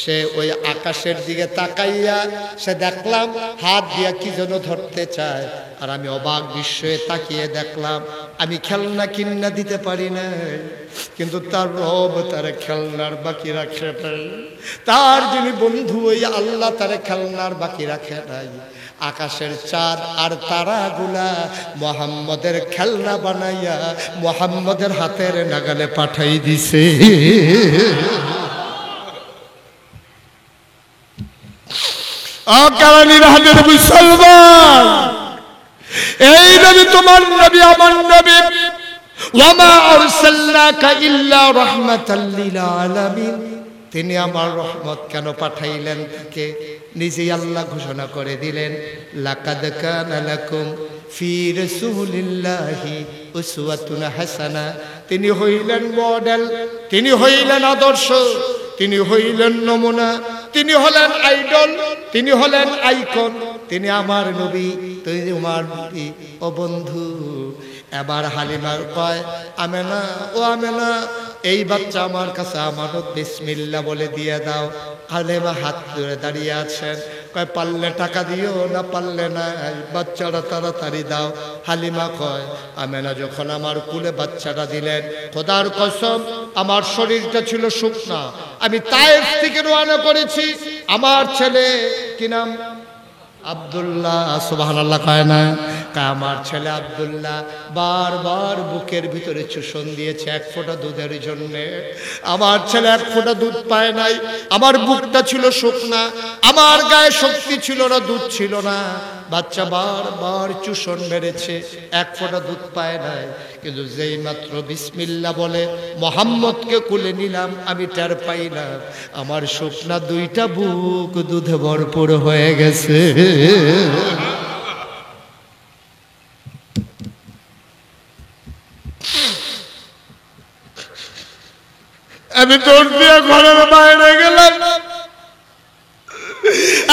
সে ওই আকাশের দিকে তাকাইয়া সে দেখলাম হাত দিয়া কি যেন ধরতে চায়। আর আমি অবাক বিস্ময়ে তাকিয়ে দেখলাম আমি খেলনা কিনা দিতে পারি না, কিন্তু তার রব তার খেলনার বাকি রাখে নাই। তার যিনি বন্ধু ওই আল্লাহ তার খেলনার বাকি রাখে নাই। আকাশের চাঁদ আর তারাগুলা মোহাম্মদের খেলনা বানাইয়া মোহাম্মদের হাতের নাগালে পাঠাই দিছে। মুসলমান, এই নবী তোমার নবী, আমার নবী। ওয়ামা আরসালনাকা ইল্লা রাহমাতাল লিল আলামিন। তিনি আমার রহমত কেন পাঠাইলেন কে নিজেই আল্লাহ ঘোষণা করে দিলেন, লাকাদ কানা লাকুম ফি রাসূলিল্লাহি উসওয়াতুন হাসানা। তিনি হইলেন মডেল, তিনি হইলেন আদর্শ, তিনি হইলেন নমুনা, তিনি হলেন আইডল, তিনি হলেন আইকন। তিনি আমার নবী, তিনি আমার নবী। ও বন্ধু, এবার হালিমার কয়, আমেনা, ও আমেনা, এই বাচ্চা আমার কাছে আমানত, বিসমিল্লাহ বলে দিয়ে দাও। হালিমা হাত ধরে দাঁড়িয়ে আছেন, কয় পারলে টাকা দিও, না পারলে না, বাচ্চাটা তাড়াতাড়ি দাও। হালিমা কয়, আমেনা যখন আমার কুলে বাচ্চাটা দিলেন, খোদার কসম আমার শরীরটা ছিল শুকনা। আমি তায়েফ থেকে রওনা করেছি, আমার ছেলে কি নাম, আব্দুল্লাহ, সুবহানাল্লাহ কয় না, আমার ছেলে আব্দুল্লাহ বারবার বুকের ভিতরে চুষণ দিয়েছে এক ফোঁটা দুধের জন্যে। আমার ছেলে এক ফোঁটা দুধ পায় নাই, আমার বুকটা ছিল শুকনা, আমার গায়ে শক্তি ছিল না, দুধ ছিল না। বাচ্চা বারবার চুষণ মেরেছে, এক ফোঁটা দুধ পায় নাই। কিন্তু যেই মাত্র বিসমিল্লাহ বলে মোহাম্মদকে কুলে নিলাম, আমি টের পাইলাম আমার শুকনা দুইটা বুক দুধে ভরপুর হয়ে গেছে। আমি দৌড় দিয়ে ঘরের বাইরে গেলাম,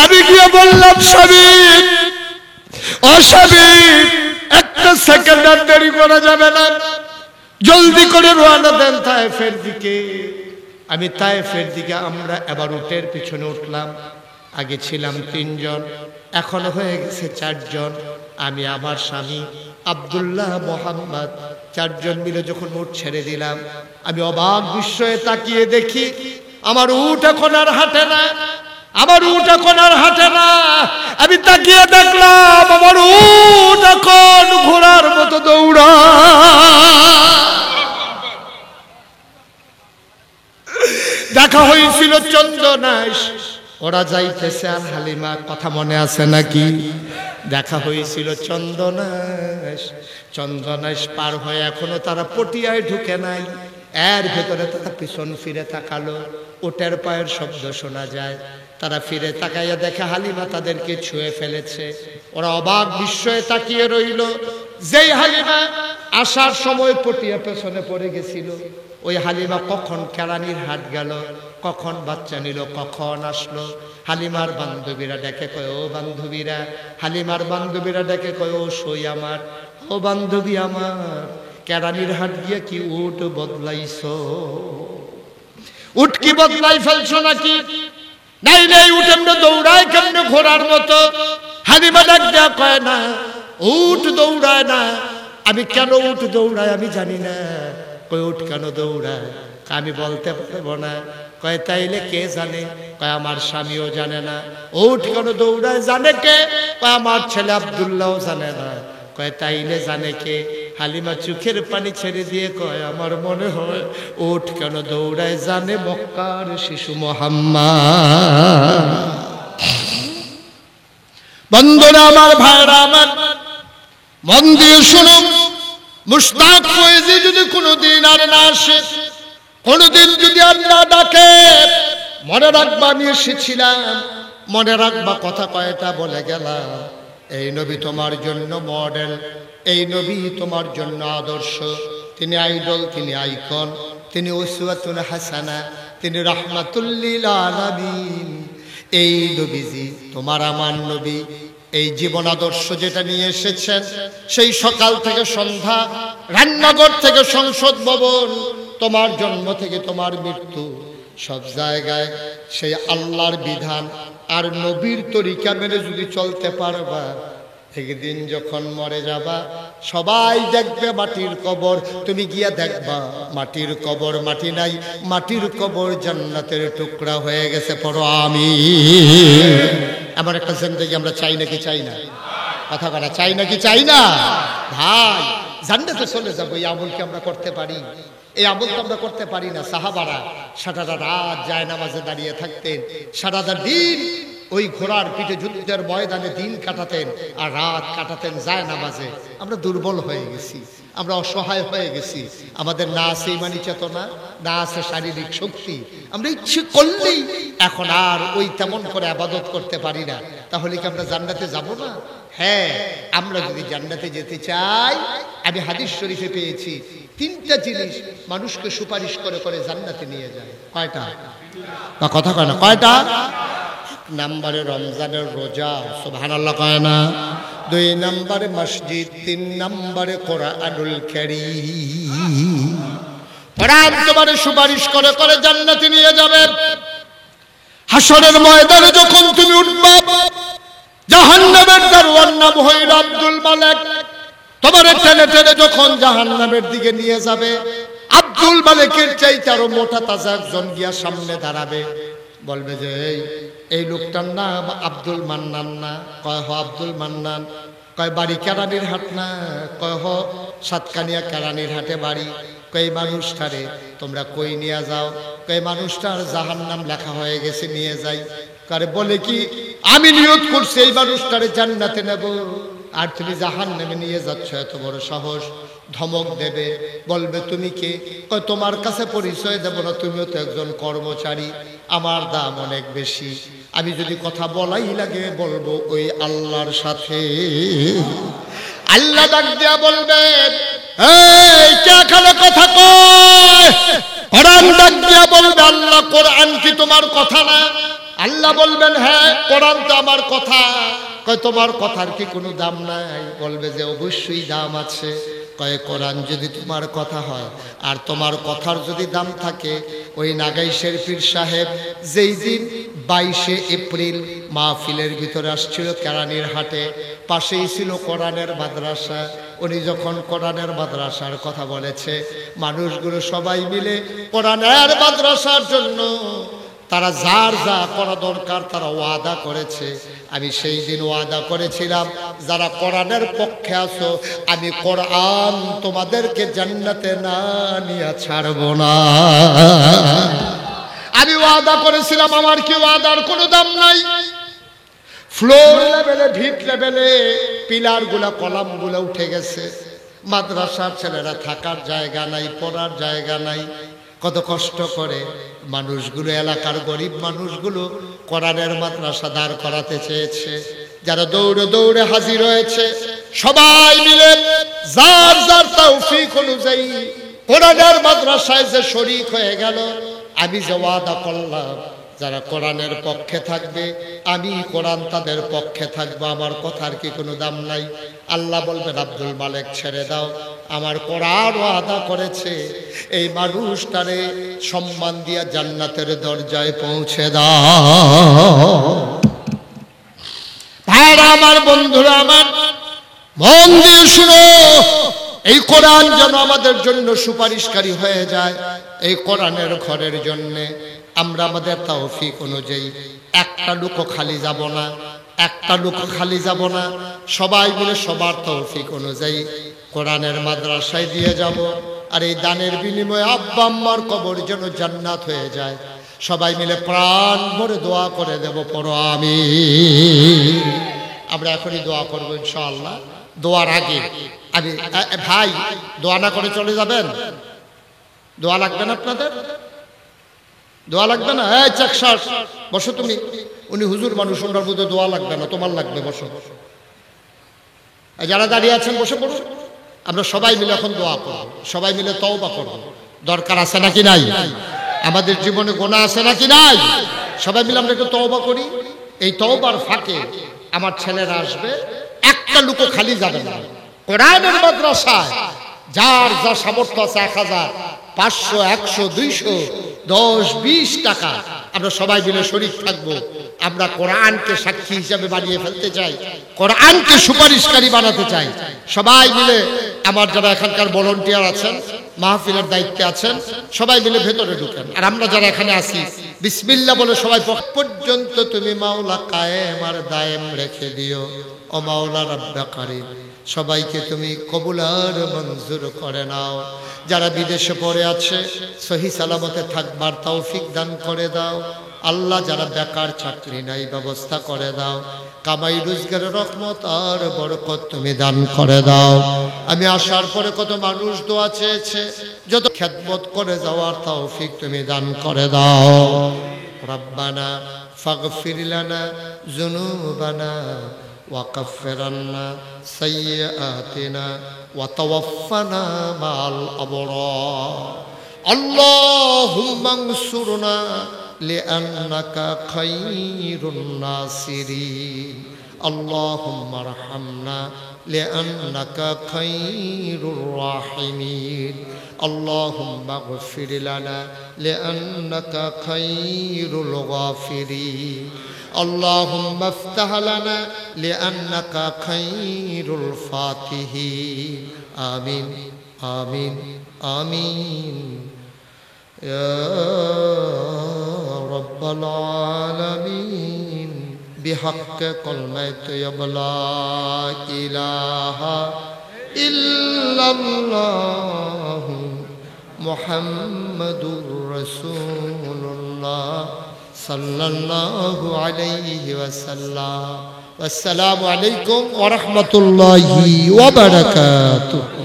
আমি গিয়ে বললাম, স্বামী অসাবি একটা সেকেন্ড আর দেরি করা যাবে না, জলদি করে রওনা দেন তায়েফের দিকে। আমি তায়েফের দিকে আমরা এবার উটের পিছনে উঠলাম। আগে ছিলাম 3 জন, এখন হয়ে গেছে 4 জন। আমি, আমার স্বামী আব্দুল্লাহ, মোহাম্মদ, 4 জন মিলে যখন উট ছেড়ে দিলাম, আমি অবাক বিস্ময়ে তাকিয়ে দেখি আমার উট এখন আর হাঁটে না, আমার উট এখন আর হাঁটে না। আমি তাকিয়ে দেখলাম আমার উট এখন ঘোড়ার মতো দৌড়া। দেখা হয়েছিল চন্দনাইশ, ওরা যাইতেছে আর হালিমা, কথা মনে আছে নাকি? দেখা হয়েছিল চন্দনাইশ, চন্দনাইশ পার হয়ে এখনো তারা পটিয়ায় ঢুকে নাই। এর ভেতরে তারা পিছন ফিরে তাকালো, ওটের পায়ের শব্দ শোনা যায়। তারা ফিরে তাকাইয়া দেখে হালিমা তাদেরকে ছুঁয়ে ফেলেছে। ওরা অবাক বিস্ময়ে তাকিয়ে রইল। যেই হালিমা আসার সময় পটিয়া পেছনে পড়ে গেছিল, ওই হালিমা কখন কেরানির হাট গেল, কখন বাচ্চা নিল, কখন আসলো। হালিমার বান্ধবীরা ডেকে কয়, ও বান্ধবীরা। হালিমার বান্ধবীরা ডেকে কয়, ও সই আমার, ও বান্ধবী আমার, কেরানির হাট গিয়ে কি উট বদলাইছো? উট কি বদলাই ফেলছো নাকি? নাই নাই, উট এমনি দৌড়ায় কেমনে ঘোড়ার মতো? হালিমা ডাক দেয়া কয়, না, উট দৌড়ায় না। আমি কেন উট দৌড়ায় আমি জানি না। কয়, উট কেন দৌড়ায়? আমি বলতে পারবো না। কয়, তাইলে কে জানে? কয়, আমার স্বামীও জানে না। উট কেন দৌড়ায় জানে কে? কয়, আমার ছেলে আব্দুল্লাহও জানে না। কয়, তাইলে জানে কে? হালিমা চোখের পানি ছেড়ে দিয়ে কয়, আমার মনে হয় উট কেন দৌড়ায় জানে মক্কার শিশু মুহাম্মদ। বন্ধুরা আমার, ভাইরা আমার, মন দিয়ে শুনুন। মুশতাক ফয়েজী যদি কোনোদিন আর না আসে, কোনোদিন যদি আর না ডাকে, মনে রাখবা আমি এসেছিলাম, মনে রাখবা কথা কয়টা বলে গেলাম। এই নবী তোমার জন্য মডেল, এই নবী তোমার জন্য আদর্শ। তিনি আইডল, তিনি আইকন, তিনি উসওয়াতুন হাসানা, তিনি রাহমাতুল লিল আলামিন। এই নবীজি তোমার আমার নবী। এই জীবন আদর্শ যেটা নিয়ে এসেছেন, সেই সকাল থেকে সন্ধ্যা, রান্নাঘর থেকে সংসদ ভবন, তোমার জন্ম থেকে তোমার মৃত্যু, সব জায়গায় সেই আল্লাহর বিধান আর নবীর তরিকা মেনে যদি চলতে পারবা, একদিন যখন মরে যাবা সবাই দেখবে মাটির কবর, তুমি গিয়া দেখবা মাটির কবর মাটি নাই, মাটির কবর জান্নাতের টুকরা হয়ে গেছে। পড়ো আমিন। এমন একটা জিন্দেগি আমরা চাই নাকি চাই না? কথা বলা, চাই নাকি চাই না? ভাই, জান্নাতে চলে যাবো, এই আমলকে আমরা করতে পারি? এই আমল তো আমরা করতে পারি না। সাহাবারা সারাটা রাত যায় নামাজে দাঁড়িয়ে থাকতেন, সারাটা দিন ওই ঘোড়ার পিঠে যুদ্ধের ময়দানে দিন কাটাতেন আর রাত কাটাতেন যায় নামাজে। আমরা দুর্বল হয়ে গেছি, আমরা অসহায় হয়ে গেছি। আমাদের না আছে ইমানি চেতনা, না আছে শারীরিক শক্তি। আমরা ইচ্ছে করলেই এখন আর ওই তেমন করে আবাদত করতে পারি না। তাহলে কি আমরা জান্নাতে যাব না? হ্যাঁ, আমরা যদি জান্নাতে যেতে চাই, আমি হাদিস শরীফে পেয়েছি 3টা জিনিস মানুষকে সুপারিশ করে করে জান্নাতে নিয়ে যায়। কয়টা? কথা কয় না, কয়টা? 1 নম্বরে রমজানের রোজা, সুবহানাল্লাহ কয় না? 2 নম্বরে মসজিদ, 3 নম্বরে কোরআনুল কারীম। কোরআন তোমার সুপারিশ করে করে জান্নাতে নিয়ে যাবে। হাসরের ময়দানে যখন তুমি উঠবা, জাহান্নামের দারোয়ান নাম হইল আব্দুল মালেক, তোমার টেনে টেনে যখন জাহান্নামের দিকে নিয়ে যাবে, আব্দুল মালেকের চাইতে আরো মোটা তাজা একজন গিয়া সামনে দাঁড়াবে, বলবে যে এই লোকটার নাম আব্দুল মান্নান না? কয়, হ আব্দুল মান্নান। কয়, বাড়ি কেরানির হাট না? কয়, হ সাতকানিয়া কেরানির হাটে বাড়ি। কয়, মানুষটারে তোমরা কই নিয়ে যাও? কয়, মানুষটার জাহান্নাম লেখা হয়ে গেছে, নিয়ে যাই। কারে বলে কি, আমি নিয়ত করছি এই মানুষটারে জান্নাতে নেব, আর তুমি জাহান্নামে নিয়ে যাচ্ছ, এত বড় সাহস? ধমক দেবে, বলবে তুমি কে? কয়, তোমার কাছে পরিচয় দেব না, তুমিও তো একজন কর্মচারী, আমার দাম অনেক বেশি, আমি যদি কথা বলাই লাগে বলবো ওই আল্লাহর সাথে। আল্লাহ ডাক দিয়া বলবেন, এই কে এখানে কথা কয়? কোরআন ডাক দিয়া বলবে, আল্লাহ কোরআন কি তোমার কথা না? আল্লাহ বলবেন, হ্যাঁ কোরআন তো আমার কথা। কয় তোমার কথার কি কোনো দাম নাই? বলবে যে অবশ্যই দাম আছে। কয় কোরআন যদি তোমার কথা হয় আর তোমার কথার যদি দাম থাকে, ওই নাগাইশের পীর সাহেব যেই দিন 22শে এপ্রিল মাহফিলের ভিতরে আসছিল কেরানীর হাটে, পাশেই ছিল কোরআনের মাদ্রাসা। উনি যখন কোরআনের মাদ্রাসার কথা বলেছে, মানুষগুলো সবাই মিলে কোরআনের মাদ্রাসার জন্য তারা যার যা করা দরকার তারা ওয়াদা করেছে। আমি সেই দিন ওয়াদা করেছিলাম, যারা কোরআনের পক্ষে আছো, আমি কোরআন তোমাদেরকে জান্নাতে না নিয়ে ছাড়ব না। আমি ওয়াদা করেছিলাম, আমার কি ওয়াদার কোনো দাম নাই? ফ্লোর লেভেলে, ভিট লেভেলে পিলারগুলা, কলামগুলো উঠে গেছে। মাদ্রাসার ছেলেরা থাকার জায়গা নাই, পড়ার জায়গা নাই। কত কষ্ট করে মানুষগুলো, এলাকার গরিব মানুষগুলো কোরআনের মাদ্রাসা দাঁড় করাতে চেয়েছে। যারা দৌড়ে দৌড়ে হাজির হয়েছে, সবাই মিলে যার যার তৌফিক অনুযায়ী কোরআনের মাদ্রাসায় যে শরীক হয়ে গেল। আমি যে ওয়াদা করলাম, যারা কোরআনের পক্ষে থাকবে আমি কোরআন তাদের পক্ষে থাকবো, আমার কথার কি কোনো দাম নাই? আল্লাহ বলবেন, আব্দুল মালেক ছেড়ে দাও, আমার কোরআন ওয়াদা করেছে এই মানুষটারে সম্মান দিয়া জান্নাতের দরজায় পৌঁছে দাও। ভাইরা আমার, বন্ধুরা আমার, মন দিয়ে শুনো, এই কোরআন যেন আমাদের জন্য সুপারিশকারী হয়ে যায়। এই কোরআনের ঘরের জন্য আমরা আমাদের তৌফিক অনুযায়ী একটা লুকো খালি যাব না, একটা লুকো খালি যাব না। সবাই মিলে সবার তৌফিক অনুযায়ী কোরআনের মাদ্রাসায় দিয়ে যাব। আর এই দানের বিনিময়ে আব্বা আম্মার কবর যেন জান্নাত হয়ে যায়। সবাই মিলে প্রাণ ভরে দোয়া করে দেব, পড়ো আমিন। আমরা এখনই দোয়া করবো ইনশাআল্লাহ। দোয়ার আগে আমি, ভাই দোয়া না করে চলে যাবেন? দোয়া লাগবে না আপনাদের? দোয়া লাগবে না? এই চাকসার বসো তুমি। উনি হুজুর মানুষ, ওনার মধ্যে দোয়া লাগবে না, তোমার লাগবে, বসো। যারা দাঁড়িয়ে আছেন বসে পড়ো। আমরা সবাই মিলে এখন দোয়া করব, সবাই মিলে তওবা করব। দরকার আছে নাকি নাই? আমাদের জীবনে গুনাহ আছে নাকি নাই? সবাই মিলে আমরা একটু তওবা করি। এই তওবার ফাঁকে আমার ছেলেরা আসবে, একটা লুকো খালি যাবে না। কোরআনের মাদ্রাসায় যার যা সামর্থ্য আছে, 1000, 500, 100, 200, 10, 20 টাকা আমরা সবাই মিলে শরীক থাকবো। আমরা কোরআনকে সাক্ষী হিসাবে বানিয়ে ফেলতে চাই, কোরআনকে সুপারিশকারী বানাতে চাই। সবাই মিলে, আমার যারা এখানকার ভলান্টিয়ার আছেন, মাহফিলের দায়িত্বে আছেন, সবাই মিলে ভেতরে ঢুকেন। আর আমরা যারা এখানে আছি, বিসমিল্লাহ বলে সবাই পর্যন্ত তুমি মাওলা কায়েম আর দায়েম রেখে দিও। ও মাওলা রাব্বে কারীম, সবাইকে তুমি কবুল আর মঞ্জুর করে নাও। যারা বিদেশে পড়ে আছে, সহি সালামতে থাকবার তৌফিক দান করে দাও। আল্লাহ, যারা বেকার, চাকরি নাই, ব্যবস্থা করে দাও। কামাই রোজগারের রহমত আর বরকত তুমি দান করে দাও। আমি আসার পরে কত মানুষ দোয়া চেয়েছে, যত খেদমত করে যাওয়ার তৌফিক তুমি দান করে দাও। রব্বানা ফাগফির লানা যুনুবানা ওয়াকাফির আন্না সাইয়্যাতিনা ওয়া তাওয়াফফানা মা'আল আবরার। আল্লাহুম্মা আনসুরনা লিআন্নাকা খায়রুন নাসিরিন। আল্লাহুম্মা আরহামনা লিআন্নাকা খায়রুর রাহিমিন। আল্লাহুম্মা আগফির লানা লিআন্নাকা খায়রুল গাফিরিন। আল্লাহুম্মা ইফতাহ লানা লিআন্নাকা খায়রুল ফাতিহিন। আমিন আমিন আমিন ইয়া রাব্বাল আলামিন। বিহাক্কি কালিমাতি লা ইলাহা ইল্লাল্লাহ মুহাম্মাদুর রাসূলুল্লাহ সাল্লাল্লাহু আলাইহি ওয়াসাল্লাম। আসসালামু আলাইকুম ওয়া রাহমাতুল্লাহি ওয়া বারাকাতুহু।